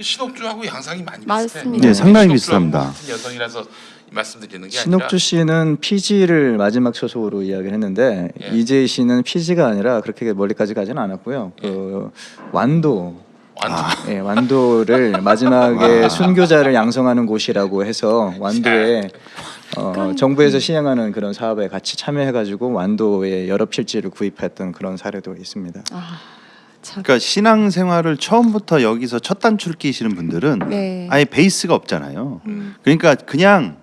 신옥주하고 양상이 많이 맞습니다. 비슷해. 네, 상당히 신옥주하고 비슷합니다. 같은 여성이라서 말씀드리는 게 신옥주 아니라 씨는 피지를 마지막 소속으로 이야기를 했는데 예. 이재희 씨는 피지가 아니라 그렇게 멀리까지 가지는 않았고요. 그 완도 완전 예, 완도를 마지막에 순교자를 양성하는 곳이라고 해서 완도에 정부에서 시행하는 그런 사업에 같이 참여해가지고 완도에 여러 필지를 구입했던 그런 사례도 있습니다. 아, 참. 그러니까 신앙생활을 처음부터 여기서 첫 단추를 끼시는 분들은 네. 아예 베이스가 없잖아요. 그러니까 그냥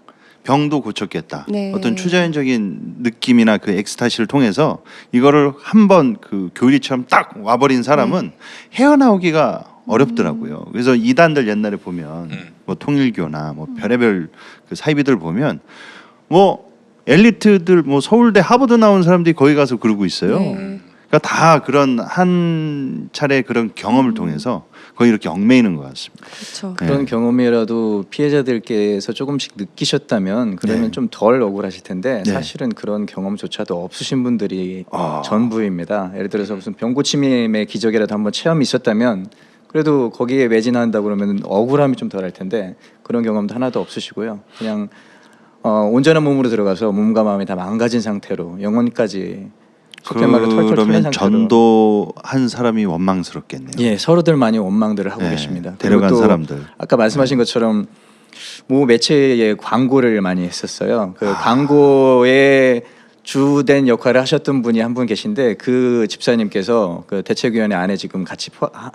병도 고쳤겠다. 네. 어떤 추자연적인 느낌이나 그 엑스타시를 통해서 이거를 한번 그 교리처럼 딱 와버린 사람은 헤어나오기가 어렵더라고요. 그래서 이단들 옛날에 보면 뭐 통일교나 뭐 별의별 그 사이비들 보면 뭐 엘리트들 뭐 서울대 하버드 나온 사람들이 거기 가서 그러고 있어요. 네. 그러니까 다 그런 한 차례 그런 경험을 통해서 거의 이렇게 얽매이는 것 같습니다. 그렇죠. 그런 경험이라도 피해자들께서 조금씩 느끼셨다면 그러면 네. 좀 덜 억울하실 텐데 네. 사실은 그런 경험조차도 없으신 분들이 아. 전부입니다. 예를 들어서 무슨 병고침임의 기적이라도 한번 체험이 있었다면 그래도 거기에 매진한다 그러면 억울함이 좀 덜할 텐데 그런 경험도 하나도 없으시고요. 그냥 온전한 몸으로 들어가서 몸과 마음이 다 망가진 상태로 영혼까지 속된 말로 털털 털린 그러면 상태로 전도한 사람이 원망스럽겠네요. 예, 서로들 많이 원망들을 하고 네, 계십니다. 데려간 그리고 또 사람들. 아까 말씀하신 것처럼 모 매체의 광고를 많이 했었어요. 그 아. 광고에 주된 역할을 하셨던 분이 한 분 계신데 그 집사님께서 그 대책위원회 안에 지금 같이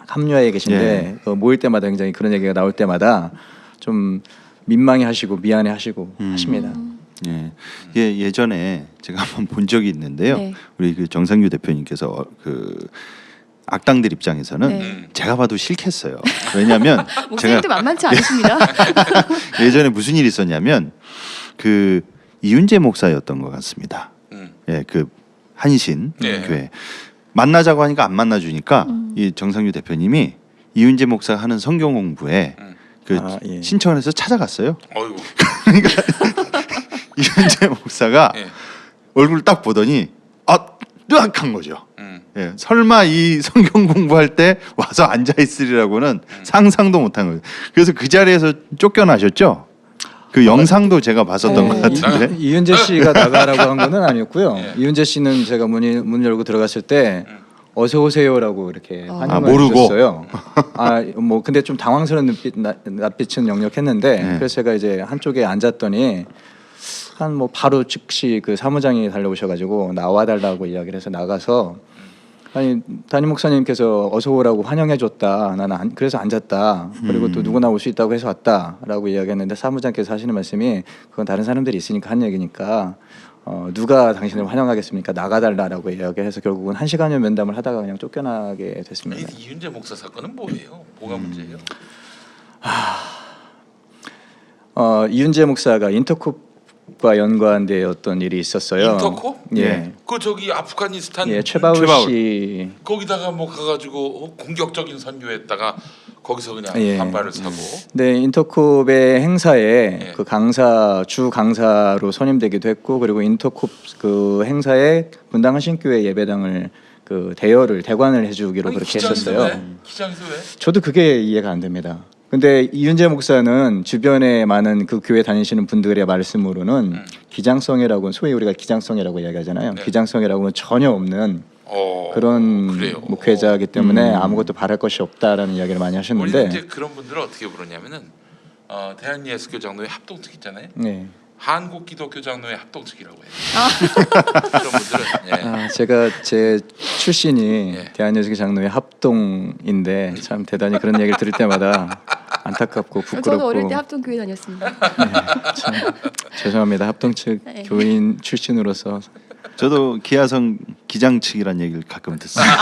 합류해 계신데 예. 그 모일 때마다 굉장히 그런 얘기가 나올 때마다 좀 민망해하시고 미안해하시고 하십니다. 예. 예, 예전에 제가 한번 본 적이 있는데요. 네. 우리 그 정상규 대표님께서 그 악당들 입장에서는 네. 제가 봐도 싫겠어요. 왜냐하면 제가 목사님도 만만치 않으십니다. 예전에 무슨 일이 있었냐면 그 이윤재 목사였던 것 같습니다. 예, 그 한신 네. 교회 만나자고 하니까 안 만나주니까 이 정상규 대표님이 이윤재 목사가 하는 성경 공부에 그 예. 신청을 해서 찾아갔어요. 어이구. 이윤재 목사가 예. 얼굴 딱 보더니 뜨악한 거죠. 음. 예, 설마 이 성경 공부할 때 와서 앉아 있으리라고는 상상도 못한 거예요. 그래서 그 자리에서 쫓겨나셨죠. 그 영상도 제가 봤었던 것 같은데. 이윤재 씨가 나가라고 한 거는 아니었고요. 예. 이윤재 씨는 제가 문 열고 들어갔을 때 어서 오세요라고 이렇게 환영을 모르고. 해주셨어요. 뭐 근데 좀 당황스러운 낯빛은 역력했는데 네. 그래서 제가 이제 한쪽에 앉았더니 한 뭐 바로 즉시 그 사무장이 달려오셔가지고 나와달라고 이야기를 해서 나가서 아니 담임 목사님께서 어서 오라고 환영해줬다. 나는 그래서 앉았다. 그리고 또 누구나 올 수 있다고 해서 왔다라고 이야기했는데 사무장께서 하시는 말씀이 그건 다른 사람들이 있으니까 한 얘기니까 누가 당신을 환영하겠습니까? 나가달라라고 이야기해서 결국은 1시간여 면담을 하다가 그냥 쫓겨나게 아니, 됐습니다. 이윤재 목사 사건은 뭐예요? 뭐가 문제예요? 이윤재 목사가 인터콥과 연관되었던 일이 있었어요. 인터콥? 예. 그 저기 아프가니스탄 예, 최바울 최바울. 씨. 거기다가 뭐 가가지고 공격적인 선교했다가 거기서 그냥 예. 반발을 사고. 네, 인터콥의 행사에 예. 그 주 강사로 선임되기도 했고 그리고 인터콥 그 행사에 분당 한신교회 예배당을 그 대관을 해주기로 아니, 그렇게 기장에서 했었어요. 왜? 기장에서 왜? 저도 그게 이해가 안 됩니다. 근데 이윤재 목사는 주변에 많은 그 교회 다니시는 분들의 말씀으로는 기장성이라고 소위 우리가 기장성이라고 이야기하잖아요. 네. 기장성이라고는 전혀 없는 그런 그래요. 목회자이기 때문에 아무것도 바랄 것이 없다라는 이야기를 많이 우리는 하셨는데 이제 그런 분들을 어떻게 부르냐면은 대한예수교 장로회 합동측 있잖아요. 네. 한국 기독교 장로회 합동측이라고 해요. 그런 분들은 예. 제가 제 출신이 예. 대한예수교 장로회 합동인데 참 대단히 그런 얘기를 들을 때마다 안타깝고 부끄럽고 저도 어릴 때 합동교회 다녔습니다. 참 죄송합니다. 합동 측 네. 교인 출신으로서 저도 기아성 기장 측이란 얘기를 가끔 듣습니다.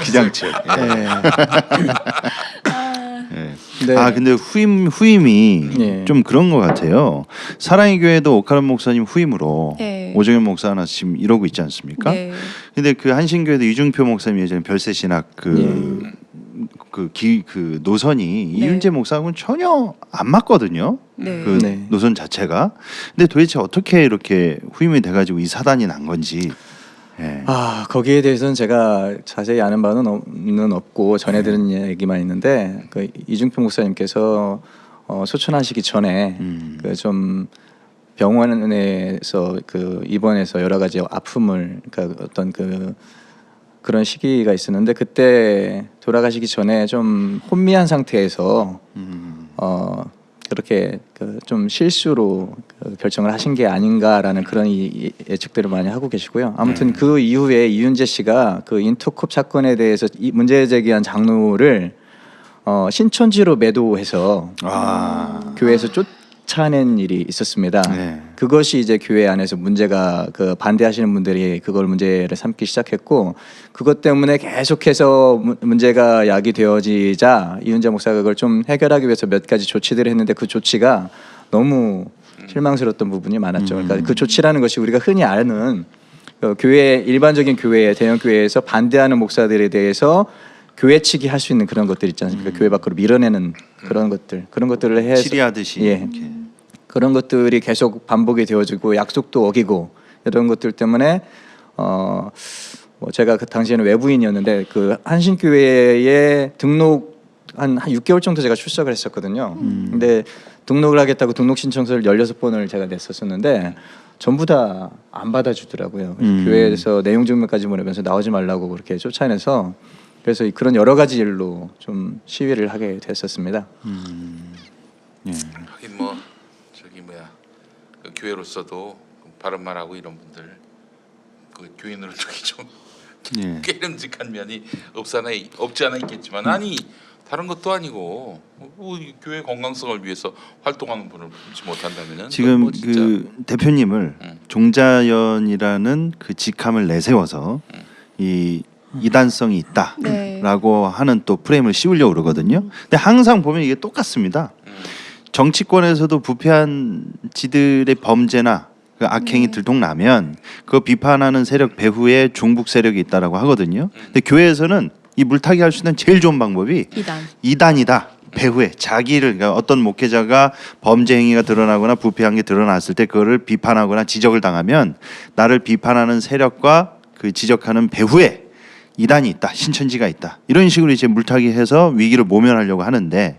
기장 측. 예. 네. 예. 네. 아 근데 후임이 예. 좀 그런 것 같아요. 사랑의 교회도 오카람 목사님 후임으로 네. 오정현 목사 하나 지금 이러고 있지 않습니까? 네. 근데 그 한신교회도 이중표 목사님 예전에 별세신학 그 노선이 네. 이윤재 목사하고는 전혀 안 맞거든요. 네. 그 네. 노선 자체가. 근데 도대체 어떻게 이렇게 후임이 돼가지고 이 사단이 난 건지. 예. 아 거기에 대해서는 제가 자세히 아는 바는 없고 전해 들은 얘기만 있는데 그 이중표 목사님께서 소천하시기 전에 그 좀 병원에서 그 입원해서 여러 가지 아픔을 그러니까 어떤 그런 시기가 있었는데 그때 돌아가시기 전에 좀 혼미한 상태에서 그렇게 좀 실수로 결정을 하신 게 아닌가라는 그런 예측들을 많이 하고 계시고요. 아무튼 그 이후에 이윤재 씨가 그 인터콥 사건에 대해서 이 문제 제기한 장로를 신천지로 매도해서 교회에서 쫓아낸 일이 있었습니다. 네. 그것이 이제 교회 안에서 문제가 그 반대하시는 분들이 그걸 문제를 삼기 시작했고 그것 때문에 계속해서 문제가 야기되어지자 이윤재 목사가 그걸 좀 해결하기 위해서 몇 가지 조치들을 했는데 그 조치가 너무 실망스러웠던 부분이 많았죠. 그러니까 그 조치라는 것이 우리가 흔히 아는 교회 일반적인 교회 대형 교회에서 반대하는 목사들에 대해서 교회 측이 할 수 있는 그런 것들 있지 않습니까? 교회 밖으로 밀어내는 그런 것들을 해서 치리하듯이 예. 이렇게. 그런 것들이 계속 반복이 되어지고 약속도 어기고 이런 것들 때문에 뭐 제가 그 당시에는 외부인이었는데 그 한신교회에 등록 한 6개월 정도 제가 출석을 했었거든요. 근데 등록을 하겠다고 등록 신청서를 16번을 제가 냈었었는데 전부 다 안 받아주더라고요. 교회에서 내용 증명까지 보내면서 나오지 말라고 그렇게 쫓아내서 그래서 그런 여러 가지 일로 좀 시위를 하게 됐었습니다. 예. 하긴 뭐 저기 뭐야 그 교회로서도 바른말하고 이런 분들 그 교인으로 저기 좀 예. 깨름직한 면이 없지 않아 있겠지만 아니 다른 것도 아니고 이 교회 건강성을 위해서 활동하는 분을 보지 못한다면은 지금 뭐 진짜 그 대표님을 종자연이라는 그 직함을 내세워서 이 이단성이 있다라고 네. 하는 또 프레임을 씌우려고 그러거든요. 근데 항상 보면 이게 똑같습니다. 정치권에서도 부패한 지들의 범죄나 그 악행이 들통나면 그거 비판하는 세력 배후에 종북 세력이 있다라고 하거든요. 근데 교회에서는 이 물타기 할 수 있는 제일 좋은 방법이 이단이다. 배후에 자기를 그러니까 어떤 목회자가 범죄 행위가 드러나거나 부패한 게 드러났을 때 그거를 비판하거나 지적을 당하면 나를 비판하는 세력과 그 지적하는 배후에 이단이 있다, 신천지가 있다 이런 식으로 이제 물타기해서 위기를 모면하려고 하는데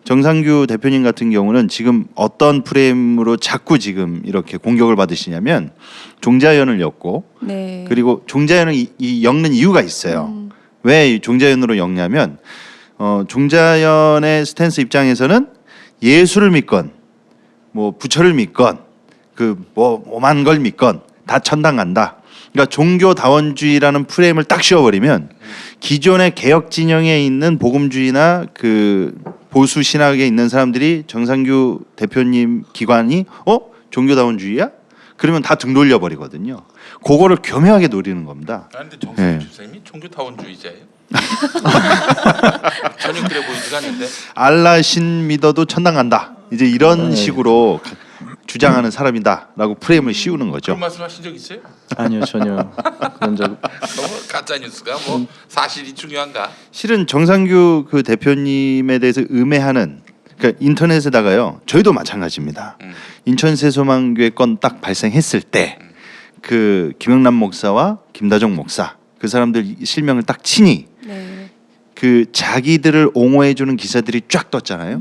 정상규 대표님 같은 경우는 지금 어떤 프레임으로 자꾸 지금 이렇게 공격을 받으시냐면 종자연을 엮고 네. 그리고 종자연을 엮는 이유가 있어요. 왜 종자연으로 엮냐면 종자연의 스탠스 입장에서는 예수를 믿건 뭐 부처를 믿건 그 뭐 오만 걸 믿건 다 천당 간다. 그러니까 종교다원주의라는 프레임을 딱 씌워버리면 기존의 개혁 진영에 있는 복음주의나 그 보수 신학에 있는 사람들이 정상규 대표님 기관이 종교다원주의야? 그러면 다 등 돌려버리거든요. 그거를 교묘하게 노리는 겁니다. 아 근데 정상규 예. 선생님이 종교다원주의자예요? 전혀 그래 보이지가 않는데 알라 신 믿어도 천당 간다. 이제 이런 식으로 주장하는 사람이다라고 프레임을 씌우는 거죠. 그런 말씀하신 적 있어요? 아니요 전혀 그런 적 너무 가짜 뉴스가 뭐 사실이 중요한가? 실은 정상규 그 대표님에 대해서 음해하는 그러니까 인터넷에다가요. 저희도 마찬가지입니다. 인천 세소망교회 건 딱 발생했을 때 그 김영남 목사와 김다정 목사 그 사람들 실명을 딱 치니 네. 그 자기들을 옹호해 주는 기사들이 쫙 떴잖아요.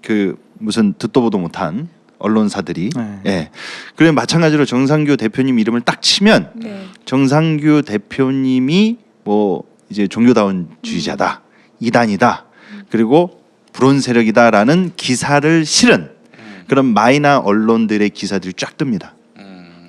그 무슨 듣도 보도 못한 언론사들이. 네. 예. 그래 마찬가지로 정상규 대표님 이름을 딱 치면 네. 정상규 대표님이 뭐 이제 종교다원주의자다, 이단이다, 그리고 불온 세력이다라는 기사를 실은 그런 마이너 언론들의 기사들이 쫙 뜹니다.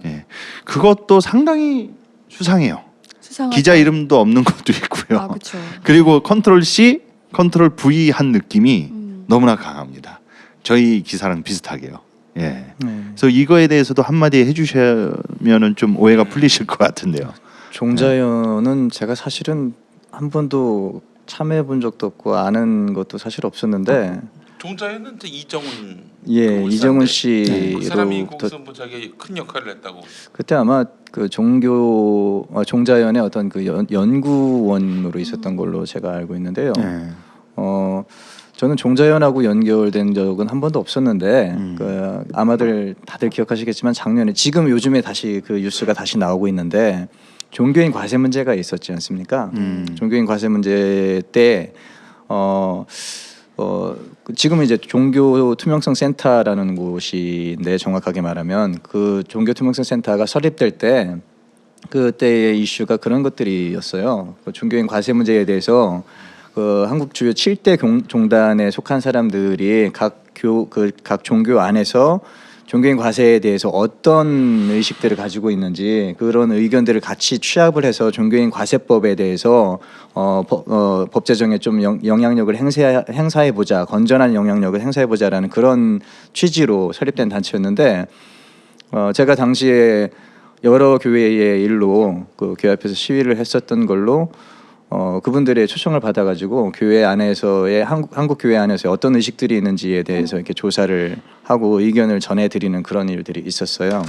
예. 그것도 상당히 수상해요. 수상하죠. 기자 이름도 없는 것도 있고요. 아, 그렇죠. 그리고 컨트롤 C, 컨트롤 V 한 느낌이 너무나 강합니다. 저희 기사랑 비슷하게요. 예. 그래서 이거에 대해서도 한마디 해주시면은 좀 오해가 풀리실 것 같은데요. 종자연은 제가 사실은 한 번도 참여해 본 적도 없고 아는 것도 사실 없었는데 종자에는 이제 이정훈 예, 그 이정훈 목사인데 그 사람이 씨로 거기서 뭐 자기 큰 역할을 했다고. 그때 아마 그 종자연의 어떤 그 연구원으로 있었던 걸로 제가 알고 있는데요. 네. 저는 종자연하고 연결된 적은 한 번도 없었는데 그 아마들 다들 기억하시겠지만 작년에 지금 요즘에 다시 그 뉴스가 다시 나오고 있는데 종교인 과세 문제가 있었지 않습니까? 종교인 과세 문제 때 지금은 이제 종교 투명성 센터라는 곳인데 정확하게 말하면 그 종교 투명성 센터가 설립될 때 그때의 이슈가 그런 것들이었어요. 그 종교인 과세 문제에 대해서 그 한국 주요 7대 종단에 속한 사람들이 각 종교 안에서 종교인 과세에 대해서 어떤 의식들을 가지고 있는지 그런 의견들을 같이 취합을 해서 종교인 과세법에 대해서 법 제정에 좀 영향력을 행사해 보자, 건전한 영향력을 행사해 보자라는 그런 취지로 설립된 단체였는데 제가 당시에 여러 교회의 일로 그 교회 앞에서 시위를 했었던 걸로 그분들의 초청을 받아가지고 교회 안에서의 한국 교회 안에서 어떤 의식들이 있는지에 대해서 이렇게 조사를 하고 의견을 전해드리는 그런 일들이 있었어요.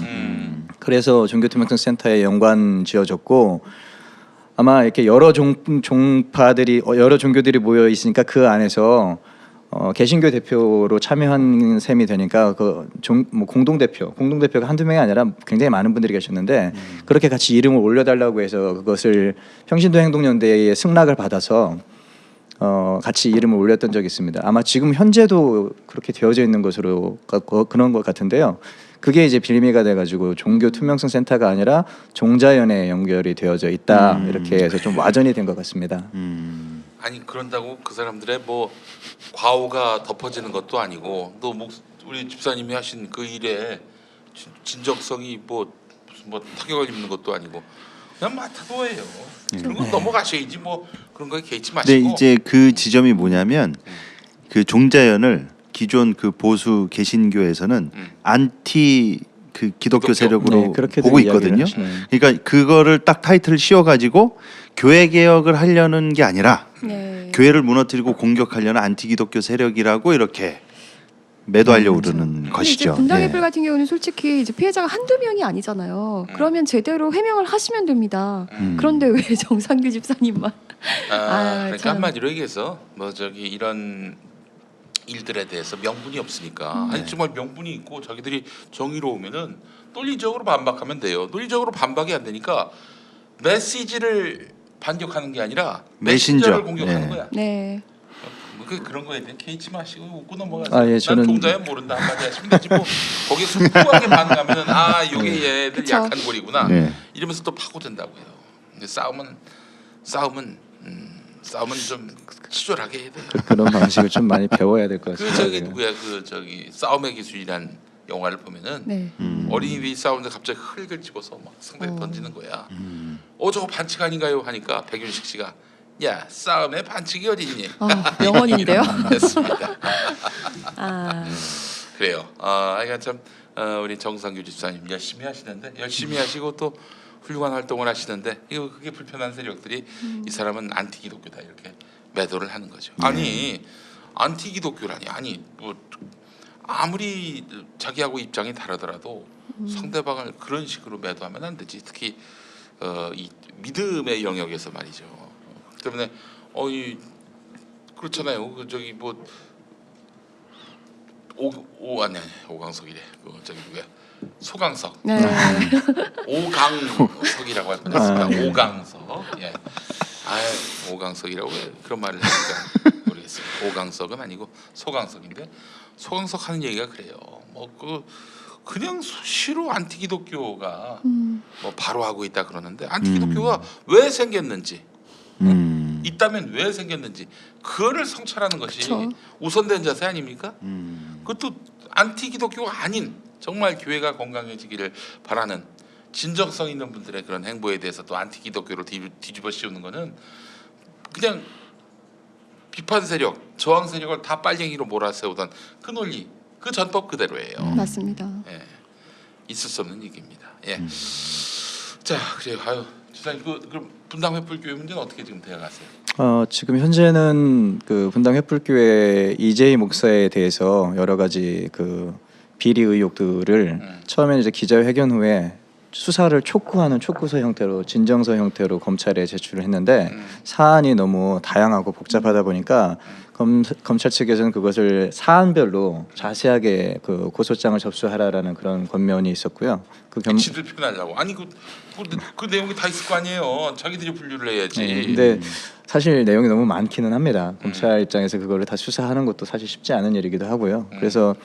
그래서 종교투명성 센터에 연관 지어졌고 아마 이렇게 여러 종파들이 여러 종교들이 모여 있으니까 그 안에서 개신교 대표로 참여한 셈이 되니까 뭐 공동대표가 한두 명이 아니라 굉장히 많은 분들이 계셨는데 그렇게 같이 이름을 올려달라고 해서 그것을 평신도 행동연대의 승낙을 받아서 같이 이름을 올렸던 적이 있습니다. 아마 지금 현재도 그렇게 되어져 있는 것으로 그런 것 같은데요. 그게 이제 빌미가 돼가지고 종교 투명성 센터가 아니라 종자연에 연결이 되어져 있다 이렇게 해서 좀 와전이 된 것 같습니다. 아니 그런다고 그 사람들의 뭐 과오가 덮어지는 것도 아니고 또 우리 집사님이 하신 그 일에 진정성이 뭐 타격을 입는 것도 아니고 그냥 맡아둬예요. 그런 건 넘어가셔야지 뭐 그런 거에 개의치 마시고. 근데 이제 그 지점이 뭐냐면 그 종자연을 기존 그 보수 개신교에서는 안티 그 기독교 세력으로 네, 그렇게들 보고 이야기를 있거든요. 하시네요. 그러니까 그거를 딱 타이틀을 씌워가지고 교회 개혁을 하려는 게 아니라 네. 교회를 무너뜨리고 공격하려는 안티 기독교 세력이라고 이렇게 매도하려고 그러는 근데 이제 것이죠. 분당의불 예. 같은 경우는 솔직히 이제 피해자가 한두 명이 아니잖아요. 그러면 제대로 해명을 하시면 됩니다. 그런데 왜 정상규 집사님만 그러니까 참. 한마디로 얘기해서 뭐 저기 이런 일들에 대해서 명분이 없으니까 아니 정말 명분이 있고 자기들이 정의로우면은 논리적으로 반박하면 돼요. 논리적으로 반박이 안 되니까 메시지를 반격하는 게 아니라 메신저를 공격하는 네. 거야. 네. 그런 거에 대해 개의치 마시고 웃고 넘어가세요. 아, 예, 난 저는- 종자연 모른다 한마디 하시면 되지 뭐 거기서 후하게 반응하면 요게 얘들 그쵸. 약한 고리구나 네. 이러면서 또 파고든다고요. 근데 싸움은 좀 치졸하게 해야 돼요. 그런 방식을 좀 많이 배워야 될 것 그 같습니다. 저기 누구야 그 저기 싸움의 기술이란 영화를 보면은 네. 어린이들이 싸우는데 갑자기 흙을 집어서 막 상대에 던지는 거야. 저거 반칙 아닌가요? 하니까 백윤식 씨가 야 싸움에 반칙이 어디 있니? 명언인데요. 됐습니다. 아, 그래요. 이건 참 우리 정상규 집사님 열심히 하시는데 열심히 하시고 또 훌륭한 활동을 하시는데 이거 그게 불편한 세력들이 이 사람은 안티 기독교다 이렇게 매도를 하는 거죠. 아니 안티 기독교라니 아니 뭐 아무리 자기하고 입장이 다르더라도 상대방을 그런 식으로 매도하면 안 되지. 특히 이 믿음의 영역에서 말이죠. 그렇기 때문에 그렇잖아요. 그 저기 뭐 아니 오강석이래. 그 저기 누구야? 소강석. 네. 오강석이라고 할 뻔했습니다. 오강석. 예. 오강석이라고 왜 그런 말을 했을까 모르겠습니다. 오강석은 아니고 소강석인데 소강석 하는 얘기가 그래요. 뭐 그냥 수시로 안티 기독교가 뭐 바로 하고 있다 그러는데 안티 기독교가 왜 생겼는지 있다면 왜 생겼는지 그거를 성찰하는 것이 그쵸. 우선된 자세 아닙니까? 그것도 안티 기독교가 아닌 정말 교회가 건강해지기를 바라는 진정성 있는 분들의 그런 행보에 대해서 또 안티 기독교로 뒤집어 씌우는 거는 그냥 비판 세력, 저항 세력을 다 빨갱이로 몰아세우던 그 논리, 그 전법 그대로예요. 맞습니다. 예, 있을 수 없는 얘기입니다. 예. 자, 그래요. 아유, 지사님 그럼 분당 횃불교회 문제는 어떻게 지금 되어가세요? 지금 현재는 그 분당 횃불교회 이재희 목사에 대해서 여러 가지 그 비리 의혹들을 처음에 이제 기자회견 후에 수사를 촉구하는 촉구서 형태로 진정서 형태로 검찰에 제출을 했는데 사안이 너무 다양하고 복잡하다 보니까 검찰 측에서는 그것을 사안별로 자세하게 그 고소장을 접수하라라는 그런 권면이 있었고요. 지들 표현하려고. 아니 그 내용이 다 있을 거 아니에요. 자기들이 분류를 해야지. 근데 사실 내용이 너무 많기는 합니다. 검찰 입장에서 그거를 다 수사하는 것도 사실 쉽지 않은 일이기도 하고요. 그래서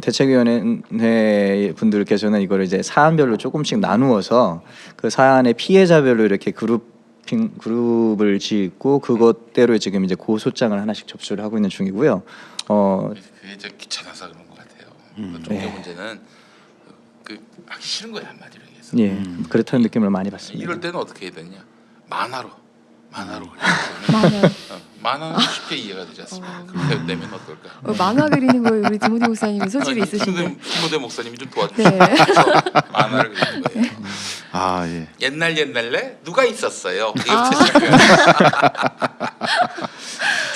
대책위원회 분들께서는 이거를 이제 사안별로 조금씩 나누어서 그 사안의 피해자별로 이렇게 그룹을 짓고 그것대로 지금 이제 고소장을 하나씩 접수를 하고 있는 중이고요. 그게 좀 귀찮아서 그런 것 같아요. 종교 문제는 그 하기 싫은 거야 한마디로 얘기해서. 예, 그렇다는 느낌을 많이 받습니다. 이럴 때는 어떻게 해야 되냐? 만화로 만화는 쉽게 이해가 되지 않습니까? 그렇게 되면 어떨까? 만화 그리는 거에 우리 디모데 목사님이 소질이 있으신데. 디모데 목사님이 좀 도와주세요. 네. 만화를 그리는 거예요. 아 예. 옛날에 누가 있었어요?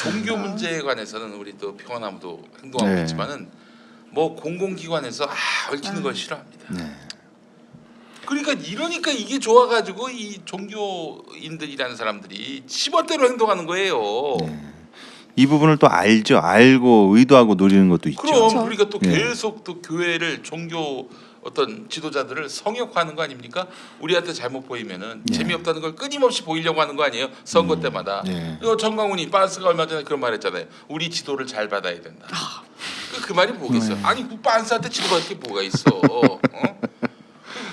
종교 문제에 관해서는 우리 또 평화나무도 행동하고 네. 있지만은 뭐 공공기관에서 얽히는 걸 싫어합니다. 네. 그러니까 이게 좋아가지고 이 종교인들이라는 사람들이 지멋대로 행동하는 거예요. 이 부분을 또 알고 의도하고 노리는 것도 있죠. 그럼 그렇죠. 우리가 또 네. 계속 또 교회를 종교 어떤 지도자들을 성역화하는 거 아닙니까? 우리한테 잘못 보이면은 재미없다는 걸 끊임없이 보이려고 하는 거 아니에요? 선거 때마다. 네. 정광훈이 빤스가 얼마 전에 그런 말했잖아요. 우리 지도를 잘 받아야 된다. 그 말이 뭐겠어? 아니 그 빤스한테 지도받을 게 뭐가 있어?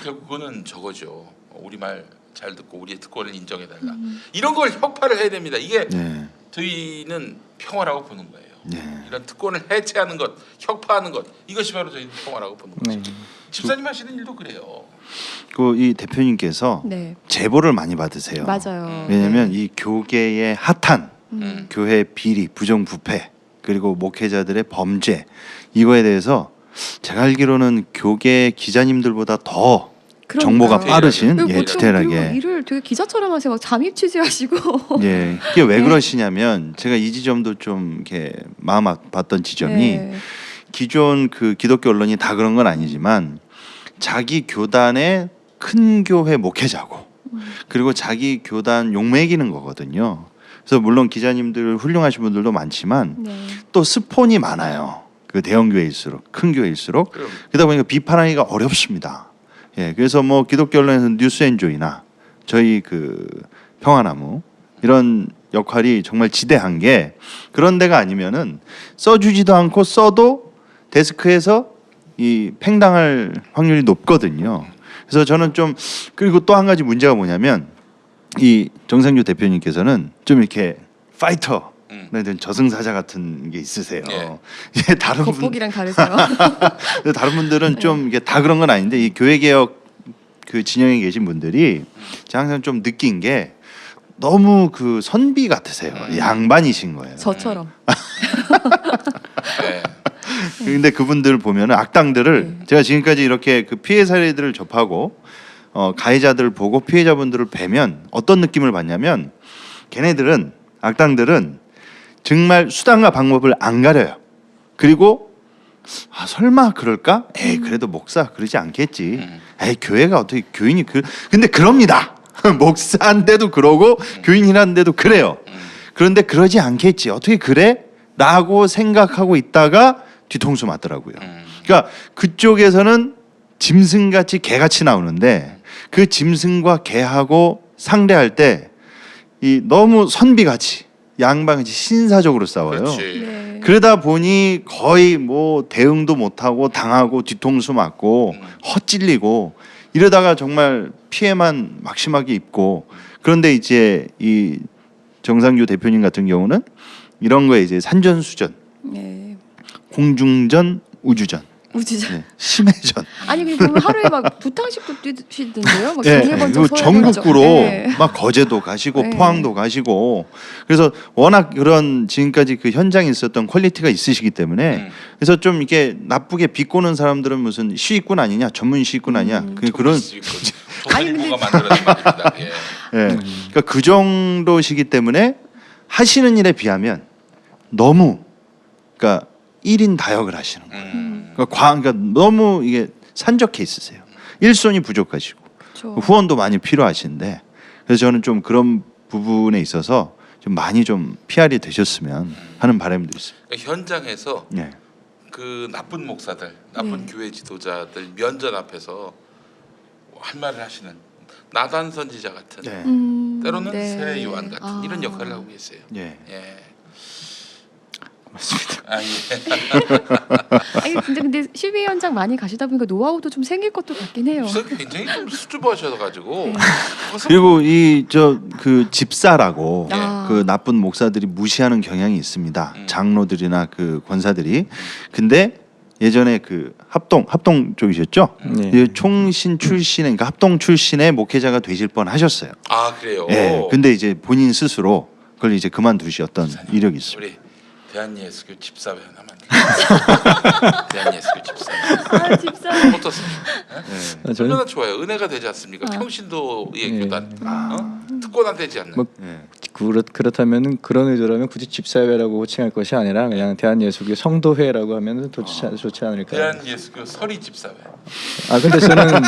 결국 그거는 저거죠. 우리 말 잘 듣고 우리의 특권을 인정해달라. 이런 걸 혁파를 해야 됩니다. 이게 네. 저희는 평화라고 보는 거예요. 네. 이런 특권을 해체하는 것, 혁파하는 것, 이것이 바로 저희 평화라고 보는 거죠. 집사님 하시는 일도 그래요. 그 이 대표님께서 네. 제보를 많이 받으세요. 맞아요. 왜냐하면 네. 이 교계의 핫한 교회 비리, 부정부패 그리고 목회자들의 범죄 이거에 대해서 제가 알기로는 교계 기자님들보다 더 그러니까요. 정보가 빠르신 그리고 예, 보통 디테일하게. 그리고 일을 되게 기자처럼 하세요. 막 잠입 취재하시고. 예, 이게 왜 네. 그러시냐면 제가 이 지점도 좀 이렇게 마음 아팠던 지점이 네. 기존 그 기독교 언론이 다 그런 건 아니지만 자기 교단의 큰 교회 목회자고 그리고 자기 교단 욕먹이는 거거든요. 그래서 물론 기자님들 훌륭하신 분들도 많지만 네. 또 스폰이 많아요. 그 대형 교회일수록 큰 교회일수록 그럼. 그러다 보니까 비판하기가 어렵습니다. 예, 그래서 뭐 기독교 언론에서 뉴스엔조이나 저희 그 평화나무 이런 역할이 정말 지대한 게 그런 데가 아니면은 써주지도 않고 써도 데스크에서 이 팽당할 확률이 높거든요. 그래서 저는 좀 그리고 또 한 가지 문제가 뭐냐면 이 정상규 대표님께서는 좀 이렇게 파이터 저승사자 같은 게 있으세요. 네. 이제 다른 겉보기랑 다르세요. 다른 분들은 좀 이게 다 그런 건 아닌데 이 교회 개혁 그 진영에 계신 분들이 제가 항상 좀 느낀 게 너무 그 선비 같으세요. 양반이신 거예요. 저처럼. 네. 근데 그분들 보면은 악당들을 제가 지금까지 이렇게 그 피해 사례들을 접하고 가해자들을 보고 피해자분들을 뵈면 어떤 느낌을 받냐면 걔네들은 악당들은 정말 수단과 방법을 안 가려요. 그리고 설마 그럴까? 에이 그래도 목사 그러지 않겠지. 에이 교회가 어떻게 교인이 근데 그럽니다. 목사인데도 그러고 교인이라는데도 그래요. 그런데 그러지 않겠지. 어떻게 그래? 라고 생각하고 있다가 뒤통수 맞더라고요. 그러니까 그쪽에서는 짐승같이 개같이 나오는데 그 짐승과 개하고 상대할 때 이 너무 선비같이 양반같이 신사적으로 싸워요. 그렇지. 네. 그러다 보니 거의 뭐 대응도 못하고 당하고 뒤통수 맞고 헛찔리고 이러다가 정말 피해만 막심하게 입고 그런데 이제 이 정상규 대표님 같은 경우는 이런 거에 이제 산전수전, 네. 공중전, 우주전, 우주전. 네, 심해전. 아니 그리고 하루에 막 두 탕씩도 뛰시던데요? 막 네, 동해 번쩍 그리고 서해 전국구로 번쩍. 네. 막 거제도 가시고 네. 포항도 가시고 그래서 워낙 그런 지금까지 그 현장에 있었던 퀄리티가 있으시기 때문에 그래서 좀 이렇게 나쁘게 비꼬는 사람들은 무슨 시위꾼 아니냐 전문 시위꾼 아니냐 그런 아니, 근데- 부가 만들어낸 말입니다. 예. 예. 그러니까 그 정도시기 때문에 하시는 일에 비하면 너무 그러니까 1인 다역을 하시는 거예요. 그러니까 너무 이게 산적해 있으세요. 일손이 부족하시고 그렇죠. 후원도 많이 필요하신데 그래서 저는 좀 그런 부분에 있어서 좀 많이 좀 PR이 되셨으면 하는 바람도 있습니다. 그러니까 현장에서 예. 그 나쁜 목사들, 나쁜 네. 교회 지도자들 면전 앞에서 할 말을 하시는 나단 선지자 같은 네. 때로는 네. 새 요한 같은 아. 이런 역할을 하고 계세요. 예. 예. 맞습니다. 아, 예. 아니 근데 실비 현장 많이 가시다 보니까 노하우도 좀 생길 것도 같긴 해요. 그래서 굉장히 좀 수줍어하셔가지고 그리고 이 저 그 집사라고 아. 그 나쁜 목사들이 무시하는 경향이 있습니다. 장로들이나 그 권사들이. 근데 예전에 그 합동 쪽이셨죠? 네. 이 총신 출신의 그러니까 합동 출신의 목회자가 되실 뻔 하셨어요. 아 그래요. 예. 근데 이제 본인 스스로 그걸 이제 그만두셨던 이력이 있습니다. 우리 대한예수교 집사회 하나만 대한예수교 집사회 아 집사. 어떻습니까? 저는 얼마나 좋아요. 은혜가 되지 않습니까? 평신도의 예. 교단 특권화 되지 않는. 뭐 예. 그렇다면 그런 의도라면 굳이 집사회라고 호칭할 것이 아니라 그냥 대한예수교 성도회라고 하면 좋지 않을까요? 대한예수교 서리 집사회. 근데 저는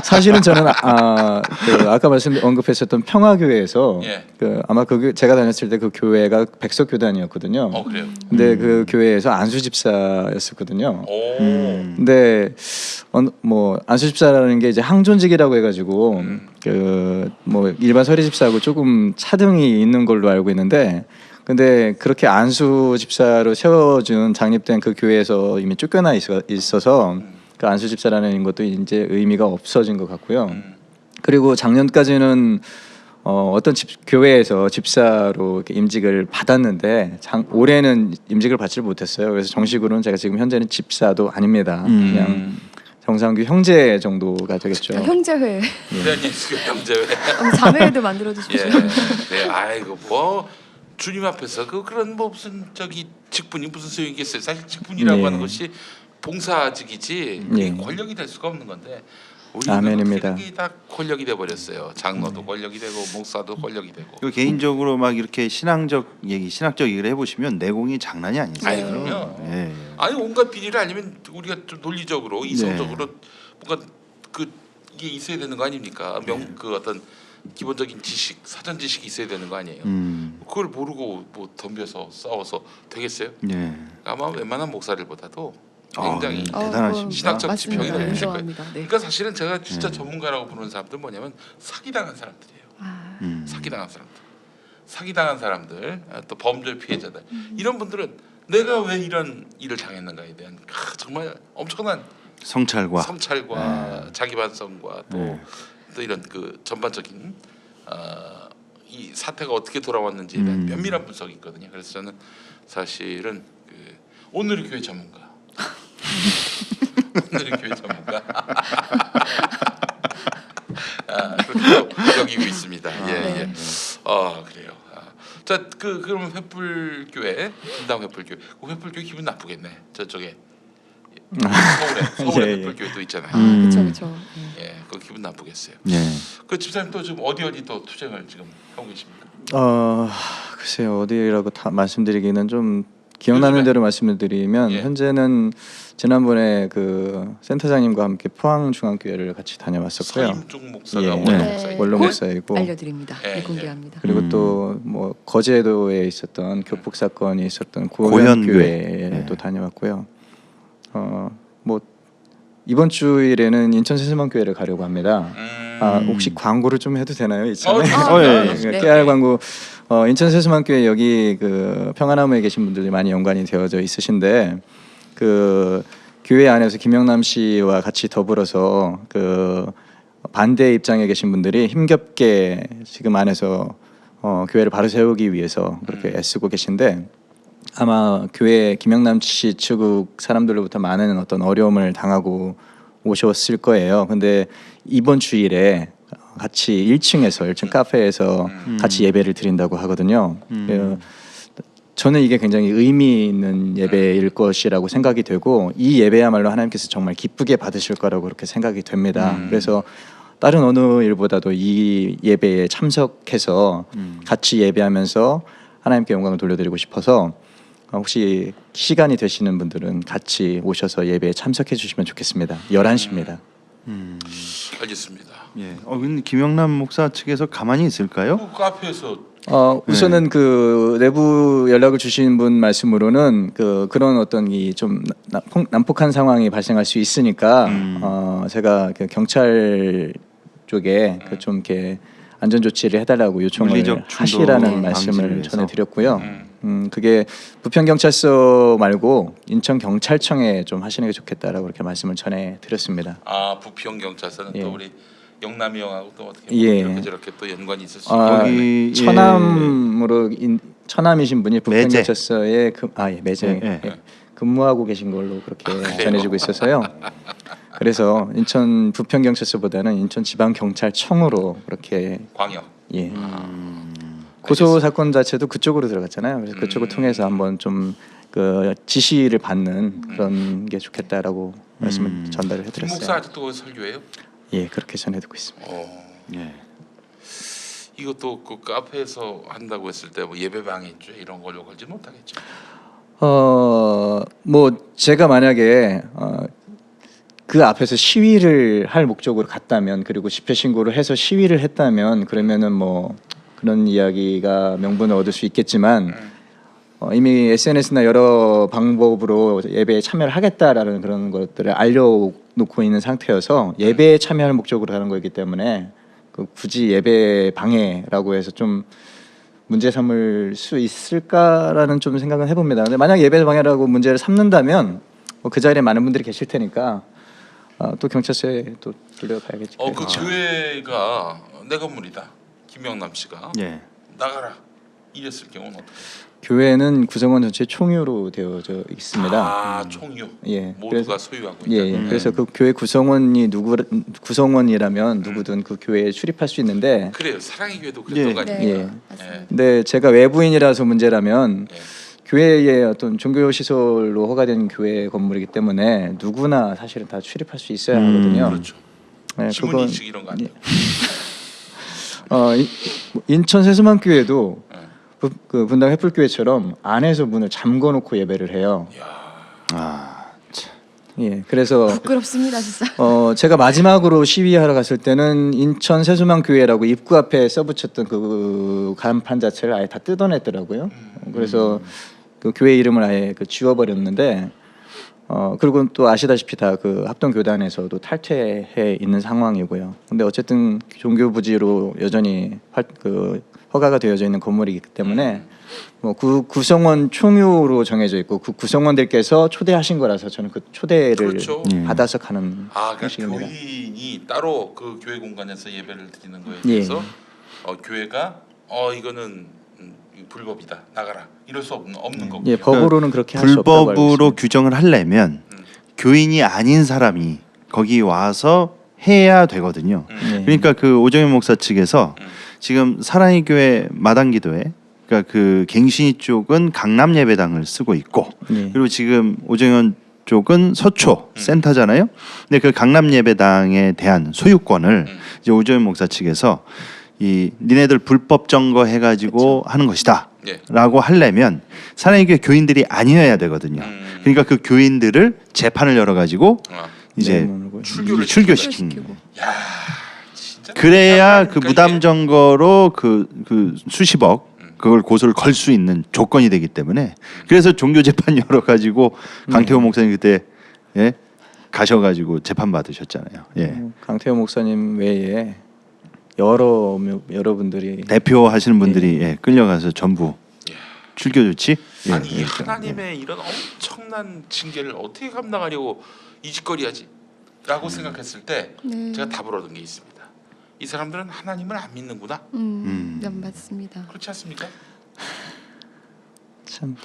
사실은 저는 아까 언급했었던 평화교회에서 예. 아마 제가 다녔을 때 그 교회가 백석교단이었거든요. 그래요. 근데 그 교회에서 안수 집사였었거든요. 오. 근데 뭐 안수 집사라는 게 이제 항존직이라고 해가지고 그 뭐 일반 서리 집사하고 조금 차등이 있는 걸로 알고 있는데, 근데 그렇게 안수 집사로 세워준 장립된 그 교회에서 이미 쫓겨나 있어서 그 안수 집사라는 것도 이제 의미가 없어진 것 같고요. 그리고 작년까지는 어떤 교회에서 집사로 이렇게 임직을 받았는데 올해는 임직을 받지 못했어요. 그래서 정식으로는 제가 지금 현재는 집사도 아닙니다. 그냥 정상규 형제 정도가 되겠죠. 형제회, 대한예수교 형제회. 자매회도 만들어 주십시오. 예. 네. 아이고 뭐 주님 앞에서 그런 뭐 무슨 저기 직분이 무슨 소용이 있겠어요. 사실 직분이라고 예. 하는 것이 봉사직이지 그게 예. 권력이 될 수가 없는 건데 아멘입니다. 우리는 다 권력이 돼 버렸어요. 장로도 권력이 되고 목사도 권력이 되고. 그 개인적으로 막 이렇게 신학적 얘기를 해보시면 내공이 장난이 아니세요. 아니 그럼요. 예. 아니 온갖 비리를 알려면 우리가 좀 논리적으로 이성적으로 뭔가 이게 있어야 되는 거 아닙니까? 그 어떤 기본적인 지식, 사전 지식이 있어야 되는 거 아니에요? 그걸 모르고 뭐 덤벼서 싸워서 되겠어요? 예. 아마 웬만한 목사들보다도 굉장히 대단하십니다. 신학적 맞습니다. 지평이 높으실 거예요. 인정합니다. 네. 그러니까 사실은 제가 진짜 전문가라고 부르는 사람들 뭐냐면 사기당한 사람들이에요. 사기당한 사람들, 또 범죄 피해자들 이런 분들은 내가 왜 이런 일을 당했는가에 대한 정말 엄청난 성찰과 성찰과 자기 반성과 또 이런 그 전반적인 이 사태가 어떻게 돌아왔는지에 대한 면밀한 분석이 있거든요. 그래서 저는 사실은 오늘의 교회 전문가, 오늘의 교회 전문가 그렇게 여기고 있습니다. 예. 그래요. 자, 그러면 횃불교회, 분당 횃불교회, 그 횃불교회 기분 나쁘겠네. 저쪽에 서울에 예. 횃불교회도 있잖아요. 그렇죠. 예, 그 기분 나쁘겠어요. 예. 그 집사님 또 지금 어디 또 투쟁을 지금 하고 계십니까? 글쎄요, 어디라고 다 말씀드리기는 좀 기억나는 요즘에? 대로 말씀을 드리면 예. 현재는 지난번에 그 센터장님과 함께 포항중앙교회를 같이 다녀왔었고요. 서임중 목사가 예. 원로 네. 목사이고 원로 곧 목사이고 알려드립니다. 예, 공개합니다. 그리고 또 뭐 거제도에 있었던 교폭 사건이 있었던 고현교회. 고현교회도 다녀왔고요. 뭐 이번 주일에는 인천 세스만교회를 가려고 합니다. 혹시 광고를 좀 해도 되나요? 이참에? 네. 깨알 광고. 인천 세스만교회 여기 그 평안나무에 계신 분들이 많이 연관이 되어져 있으신데 그 교회 안에서 김영남 씨와 같이 더불어서 그 반대 입장에 계신 분들이 힘겹게 지금 안에서 교회를 바로 세우기 위해서 그렇게 애쓰고 계신데, 아마 교회 김영남 씨 측 사람들로부터 많은 어떤 어려움을 당하고 오셨을 거예요. 근데 이번 주일에 같이 1층 카페에서 같이 예배를 드린다고 하거든요. 저는 이게 굉장히 의미 있는 예배일 것이라고 생각이 되고, 이 예배야말로 하나님께서 정말 기쁘게 받으실 거라고 그렇게 생각이 됩니다. 그래서 다른 어느 일보다도 이 예배에 참석해서 같이 예배하면서 하나님께 영광을 돌려드리고 싶어서 혹시 시간이 되시는 분들은 같이 오셔서 예배에 참석해 주시면 좋겠습니다. 11시입니다. 알겠습니다. 예. 근데 김영남 목사 측에서 가만히 있을까요? 그 카페에서 우선은 그 내부 연락을 주신 분 말씀으로는 그런 어떤 이 좀 난폭한 상황이 발생할 수 있으니까 제가 그 경찰 쪽에 그 좀 이렇게 안전 조치를 해달라고 요청을 물리적 하시라는 충돌 말씀을 방지를 위해서. 전해드렸고요. 그게 부평경찰서 말고 인천경찰청에 좀 하시는 게 좋겠다라고 그렇게 말씀을 전해드렸습니다. 부평 경찰서는 예. 또 우리 영남이 형하고 또 어떻게 예. 이렇게 저렇게 또 연관이 있을 수 여기, 있겠네. 처남이신 분이 매제. 부평경찰서에 매제 예, 예. 근무하고 계신 걸로 그렇게 그래요? 전해지고 있어서요. 그래서 인천 부평경찰서보다는 인천지방경찰청으로 그렇게 광역. 예. 고소 사건 자체도 그쪽으로 들어갔잖아요. 그래서 그쪽을 통해서 한번 좀 그 지시를 받는 그런 게 좋겠다라고 말씀을 전달을 김 해드렸어요. 목사 아직도 설교해요? 예, 그렇게 전해드리고 있습니다. 예. 이것도 그 카페에서 한다고 했을 때 뭐 예배 방해죄 이런 걸로 걸지 못하겠죠. 뭐 제가 만약에 그 앞에서 시위를 할 목적으로 갔다면 그리고 집회 신고를 해서 시위를 했다면 그러면은 뭐 그런 이야기가 명분을 얻을 수 있겠지만 이미 SNS나 여러 방법으로 예배에 참여를 하겠다라는 그런 것들을 알려놓고 있는 상태여서 예배에 참여할 목적으로 가는 거기 때문에 굳이 예배 방해라고 해서 좀 문제 삼을 수 있을까라는 좀 생각은 해봅니다. 근데 만약 예배 방해라고 문제를 삼는다면 그 자리에 많은 분들이 계실 테니까 또 경찰서에 또 돌려가야겠죠. 그 교회가 내 건물이다. 김영남 씨가 예. 나가라 이랬을 경우는 어떻게? 교회는 구성원 전체 총유로 되어져 있습니다. 총유. 예, 모두가 소유하고 있다. 예. 그래서 그 교회 구성원이라면 누구든 그 교회에 출입할 수 있는데 그래요. 사랑의 교회도 그랬던 예. 거 네, 아닙니까? 예. 맞습니다. 근데 제가 외부인이라서 문제라면 예. 교회의 어떤 종교 시설로 허가된 교회 건물이기 때문에 누구나 사실은 다 출입할 수 있어야 하거든요. 그렇죠. 네, 지문 인식 이런 거 아니에요? 인천 세수만교회도 그 분당 횃불교회처럼 안에서 문을 잠궈놓고 예배를 해요. 예, 그래서 부끄럽습니다, 진짜. 제가 마지막으로 시위하러 갔을 때는 인천 세수만교회라고 입구 앞에 써붙였던 그 간판 자체를 아예 다 뜯어냈더라고요. 그래서 그 교회 이름을 아예 지워버렸는데 그리고 또 아시다시피 다 그 합동교단에서도 탈퇴해 있는 상황이고요. 근데 어쨌든 종교부지로 여전히 허가가 되어져 있는 건물이기 때문에 뭐 구성원 총유로 정해져 있고 그 구성원들께서 초대하신 거라서 저는 그 초대를 그렇죠. 받아서 가는 그러니까 형식입니다. 교인이 따로 그 교회 공간에서 예배를 드리는 거에 예. 대해서 교회가 이거는 불법이다 나가라 이럴 수 없는 거고. 예, 법으로는 그렇게 할 수 없다고 알고 불법으로 있습니다. 규정을 하려면 교인이 아닌 사람이 거기 와서 해야 되거든요. 예. 그러니까 그 오정현 목사 측에서 지금 사랑의 교회 마당기도에 그러니까 그 갱신이 쪽은 강남 예배당을 쓰고 있고 예. 그리고 지금 오정현 쪽은 서초 센터잖아요. 근데 그 강남 예배당에 대한 소유권을 이제 오정현 목사 측에서 이 니네들 불법 점거해 가지고 하는 것이다라고 예. 하려면 사랑의 교회 교인들이 아니어야 되거든요. 그러니까 그 교인들을 재판을 열어 가지고 이제 내모으고. 출교를 출교시키는 시키고. 거예요. 야 진짜. 그래야 그 그러니까 무담 이게 점거로 그 수십억 그걸 고소를 걸 수 있는 조건이 되기 때문에 그래서 종교 재판 열어 가지고 강태호 목사님 그때 가셔가지고 재판 받으셨잖아요. 예. 강태호 목사님 외에 여러분들이 대표하시는 분들이 끌려가서 전부 출교 조치. 아니 이 하나님의 이런 엄청난 징계를 어떻게 감당하려고 이 짓거리하지?라고 생각했을 때 네. 제가 답을 얻은 게 있습니다. 이 사람들은 하나님을 안 믿는구나. 네, 맞습니다. 그렇지 않습니까? 참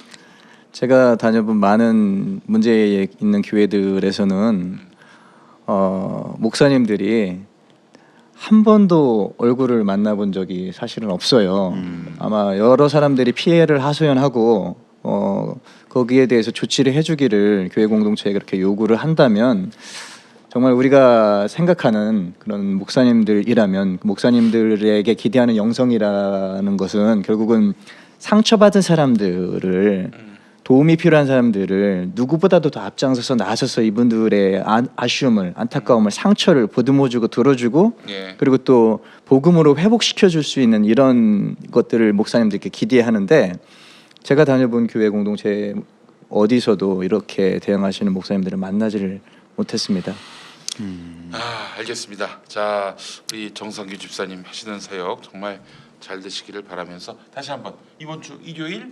제가 다녀본 많은 문제에 있는 교회들에서는 목사님들이 한 번도 얼굴을 만나본 적이 사실은 없어요. 아마 여러 사람들이 피해를 하소연하고 거기에 대해서 조치를 해주기를 교회 공동체에 그렇게 요구를 한다면 정말 우리가 생각하는 그런 목사님들이라면 목사님들에게 기대하는 영성이라는 것은 결국은 상처받은 사람들을 도움이 필요한 사람들을 누구보다도 더 앞장서서 나서서 이분들의 아쉬움을, 안타까움을, 상처를 보듬어주고 들어주고 예. 그리고 또 복음으로 회복시켜줄 수 있는 이런 것들을 목사님들께 기대하는데 제가 다녀본 교회 공동체 어디서도 이렇게 대응하시는 목사님들을 만나지를 못했습니다. 알겠습니다. 자, 우리 정상규 집사님 하시는 사역 정말 잘 되시기를 바라면서 다시 한번 이번 주 일요일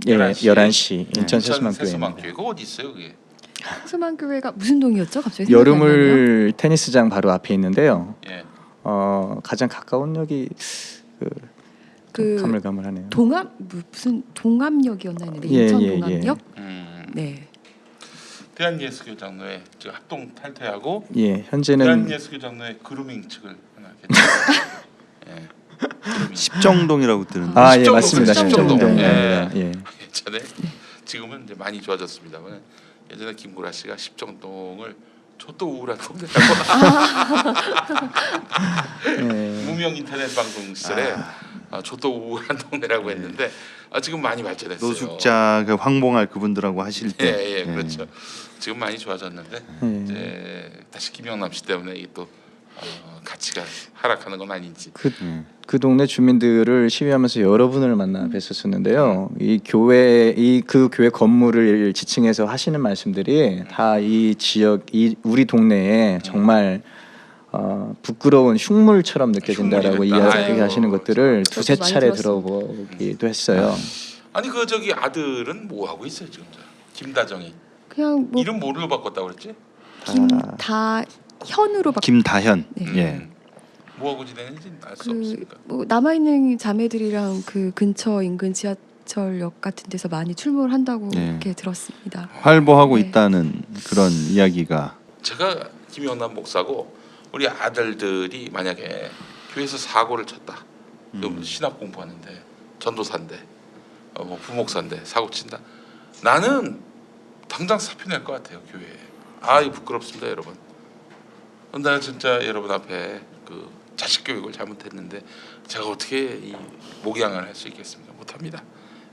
예, 11시 11시 인천 세수만 세수만교회입니다. 교회. 그거 어디 있어요, 그게? 세수만교회가 무슨 동이었죠? 갑자기 생각이 안 나네요. 여름을 테니스장 바로 앞에 있는데요. 예. 가장 가까운 역이 그 가물가물하네요. 무슨 동암역이었나 했는데 예, 인천 예, 동암역? 네. 네. 대한예수교장로회 지금 합동 탈퇴하고 예, 현재는 대한예수교장로회 그루밍 측을 하나 개최. 예. 그루밍. 십정동이라고 들은. 예, 십정동, 맞습니다. 십정동. 십정동입니다. 예. 예전에 지금은 이제 많이 좋아졌습니다만 예전에 김구라 씨가 십정동을 저도 우울한 동네라고 예. 무명 인터넷 방송 시절에 저도 우울한 동네라고 했는데 지금 많이 발전했어요. 노숙자 그 황봉할 그분들하고 하실 때. 예, 그렇죠. 지금 많이 좋아졌는데 이제 다시 김영남 씨 때문에 이게 또 가치가 하락하는 건 아닌지. 그 동네 주민들을 시위하면서 여러분을 만나 뵀었었는데요. 이 교회 그 교회 건물을 지칭해서 하시는 말씀들이 다 이 지역 우리 동네에 정말 부끄러운 흉물처럼 느껴진다라고 흉물이랬다. 이야기하시는 아유, 것들을 두세 많이 차례 들었습니다. 들어보기도 했어요. 아니 그 저기 아들은 뭐 하고 있어요 지금? 김다정이 그냥 뭐 이름 뭐로 바꿨다고 그랬지? 김다현으로 김다현. 네. 예. 뭐 하고 지내는지 알 수 없으니까. 뭐 남아 있는 자매들이랑 그 근처 인근 지하철역 같은 데서 많이 출몰을 한다고 네. 이렇게 들었습니다. 활보하고 네. 있다는 그런 이야기가. 제가 김영남 목사고 우리 아들들이 만약에 교회에서 사고를 쳤다. 그럼 신학 공부하는데 전도사인데 뭐 부목사인데 사고 친다. 나는 당장 사표 낼 것 같아요 교회에. 이거 부끄럽습니다 여러분. 나 진짜 여러분 앞에 그 자식 교육을 잘못했는데 제가 어떻게 이 목양을 할 수 있겠습니까? 못합니다.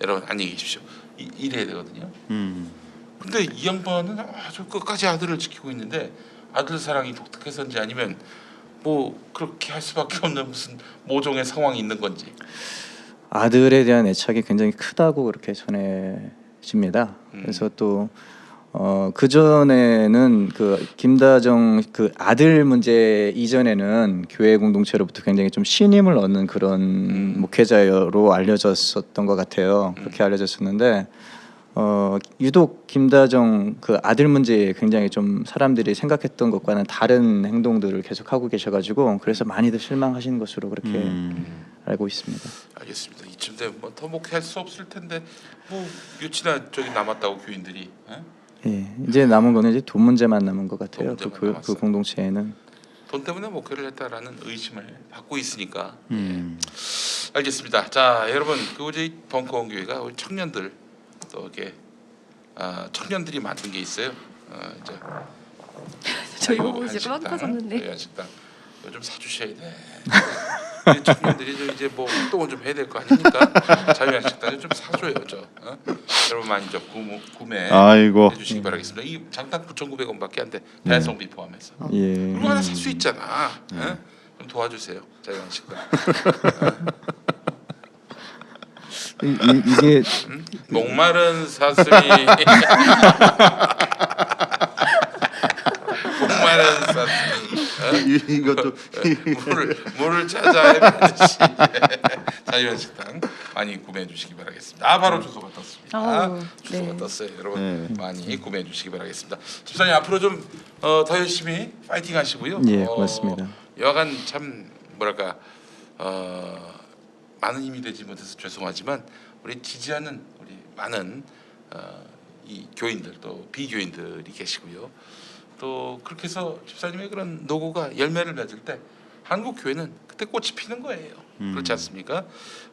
여러분 안녕히 계십시오. 이래야 되거든요. 근데 이 양반은 아주 끝까지 아들을 지키고 있는데 아들 사랑이 독특해서인지 아니면 뭐 그렇게 할 수밖에 없는 무슨 모종의 상황이 있는 건지. 아들에 대한 애착이 굉장히 크다고 그렇게 전해집니다. 그래서 또 그 전에는 그 김다정 그 아들 문제 이전에는 교회 공동체로부터 굉장히 좀 신임을 얻는 그런 목회자로 알려졌었던 것 같아요. 그렇게 알려졌었는데 유독 김다정 그 아들 문제에 굉장히 좀 사람들이 생각했던 것과는 다른 행동들을 계속 하고 계셔가지고 그래서 많이들 실망하시는 것으로 그렇게 알고 있습니다. 알겠습니다. 이쯤 되면 뭐 더 목회할 수 없을 텐데 뭐 며칠이나 저기 남았다고 교인들이. 예, 이제 남은 거는 이제 돈 문제만 남은 것 같아요. 돈 그, 문제만 그 공동체에는. 돈 때문에 목회를 했다라는 의심을 받고 있으니까. 알겠습니다. 자 여러분 그 우리 벙커원 교회가 우리 청년들 또 이렇게 청년들이 만든 게 있어요. 이제 저 이거 보고 지금 빵 터졌는데. 자유한식당 이거 좀 사주셔야 돼. 우리 청년들이 좀 이제 뭐 활동을 좀 해야 될 거 아닙니까? 자유한식당 좀 사줘요, 여러분 많이 좀 구매 아이고. 해주시기 바라겠습니다. 이 장당 9,900원밖에 안 돼. 다양성비 포함해서. 예. 그리고 하나 살 수 있잖아. 좀 도와주세요, 자유한식당. 이게 목마른 사슴이 목마른 사슴이 이것도 물을 찾아 헤매듯이 자유한식당 많이 구매해 주시기 바라겠습니다. 바로 주소가 떴습니다. 아우, 주소가 네. 떴어요. 여러분 네. 많이 구매해 주시기 바라겠습니다. 집사님 앞으로 좀 더 열심히 파이팅 하시고요. 예, 고맙습니다. 여하간 참 뭐랄까 많은 힘이 되지 못해서 죄송하지만 우리 지지하는 우리 많은 이 교인들 또 비교인들이 계시고요. 또 그렇게 해서 집사님의 그런 노고가 열매를 맺을 때 한국 교회는 그때 꽃이 피는 거예요. 그렇지 않습니까?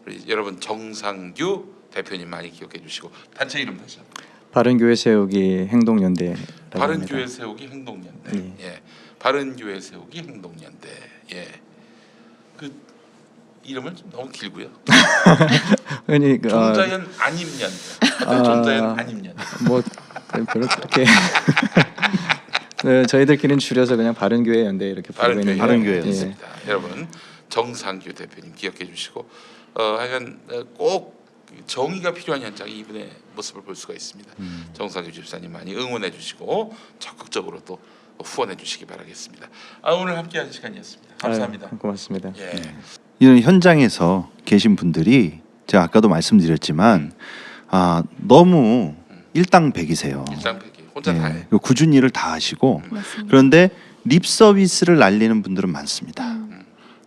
우리 여러분 정상규 대표님 많이 기억해 주시고 단체 이름 다시 한번. 바른교회 세우기 행동연대라고 합니다. 바른교회 세우기 행동연대. 예. 바른교회 세우기 행동연대. 예. 그 이름은 좀 너무 길고요. 흔히 존자연 안임연대. 존자연 안임연대. 뭐 별로 그렇게 네, 저희들끼리는 줄여서 그냥 바른교회 연대 이렇게 부르고 있는데 바른교회 예. 연대입니다. 여러분 정상규 대표님 기억해 주시고 하여간 꼭 정의가 필요한 현장에 이분의 모습을 볼 수가 있습니다. 정상규 집사님 많이 응원해 주시고 적극적으로 또 후원해 주시기 바라겠습니다. 오늘 함께한 시간이었습니다. 감사합니다. 아유, 고맙습니다. 예. 이런 현장에서 계신 분들이 제가 아까도 말씀드렸지만 너무 일당백이세요. 일상백이 혼자 다 해. 굳은 일을 다 하시고 맞습니다. 그런데 립 서비스를 날리는 분들은 많습니다.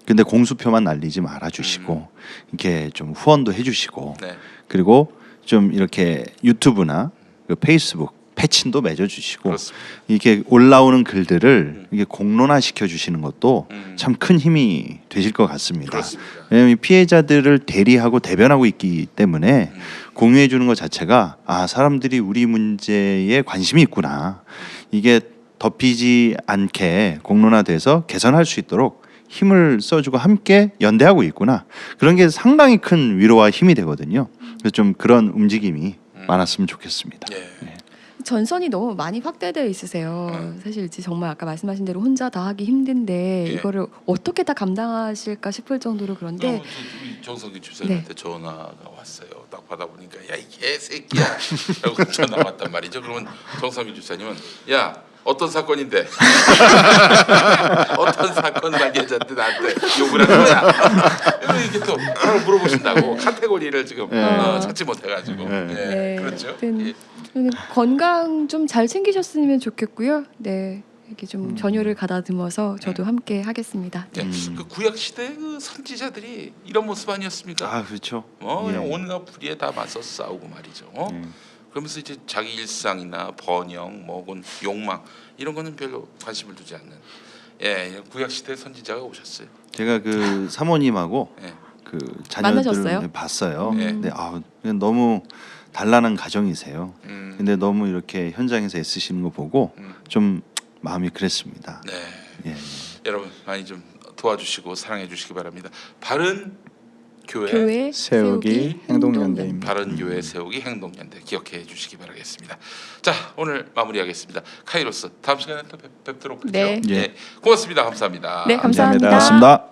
근데 공수표만 날리지 말아주시고 이렇게 좀 후원도 해주시고 네. 그리고 좀 이렇게 유튜브나 그 페이스북 패친도 맺어주시고 그렇습니다. 이렇게 올라오는 글들을 이게 공론화 시켜주시는 것도 참 큰 힘이 되실 것 같습니다. 그렇습니다. 왜냐하면 피해자들을 대리하고 대변하고 있기 때문에 공유해 주는 것 자체가 사람들이 우리 문제에 관심이 있구나. 이게 덮이지 않게 공론화돼서 개선할 수 있도록 힘을 써주고 함께 연대하고 있구나. 그런 게 상당히 큰 위로와 힘이 되거든요. 그래서 좀 그런 움직임이 많았으면 좋겠습니다. 예. 전선이 너무 많이 확대되어 있으세요. 사실 이제 정말 아까 말씀하신 대로 혼자 다 하기 힘든데 예. 이거를 어떻게 다 감당하실까 싶을 정도로 그런데 정성규 집사님한테 전화가 왔어요. 딱 받아보니까 야 이 개새끼야 라고 전화 왔단 말이죠. 그러면 정성규 집사님은 야 어떤 사건인데 어떤 사건 관계자한테 나한테 욕을 한 거야. 이렇게 또 바로 물어보신다고 카테고리를 지금 찾지 못해가지고 네. 그렇죠. 아무튼 예. 건강 좀 잘 챙기셨으면 좋겠고요. 네. 이렇게 좀 전율을 가다듬어서 저도 함께 하겠습니다. 예. 그 구약 시대 그 선지자들이 이런 모습 아니었습니까? 그렇죠. 그냥 온갖 불의에 다 맞서 싸우고 말이죠. 그러면서 이제 자기 일상이나 번영, 뭐 혹은 욕망 이런 거는 별로 관심을 두지 않는 구약 시대 선지자가 오셨어요. 제가 그 사모님하고 예. 그 만나셨어요? 자녀들을 봤어요. 네. 근데 그냥 너무 단란한 가정이세요. 음. 근데 너무 이렇게 현장에서 애쓰시는 거 보고 좀 마음이 그랬습니다. 네. 예. 여러분 많이 좀 도와주시고 사랑해 주시기 바랍니다. 바른 교회, 교회 세우기 행동연대입니다. 바른 교회 세우기 행동연대 기억해 주시기 바라겠습니다. 자 오늘 마무리하겠습니다. 카이로스 다음 시간에 또 뵙도록 하죠. 네. 예. 고맙습니다. 감사합니다. 네, 감사합니다. 고맙습니다.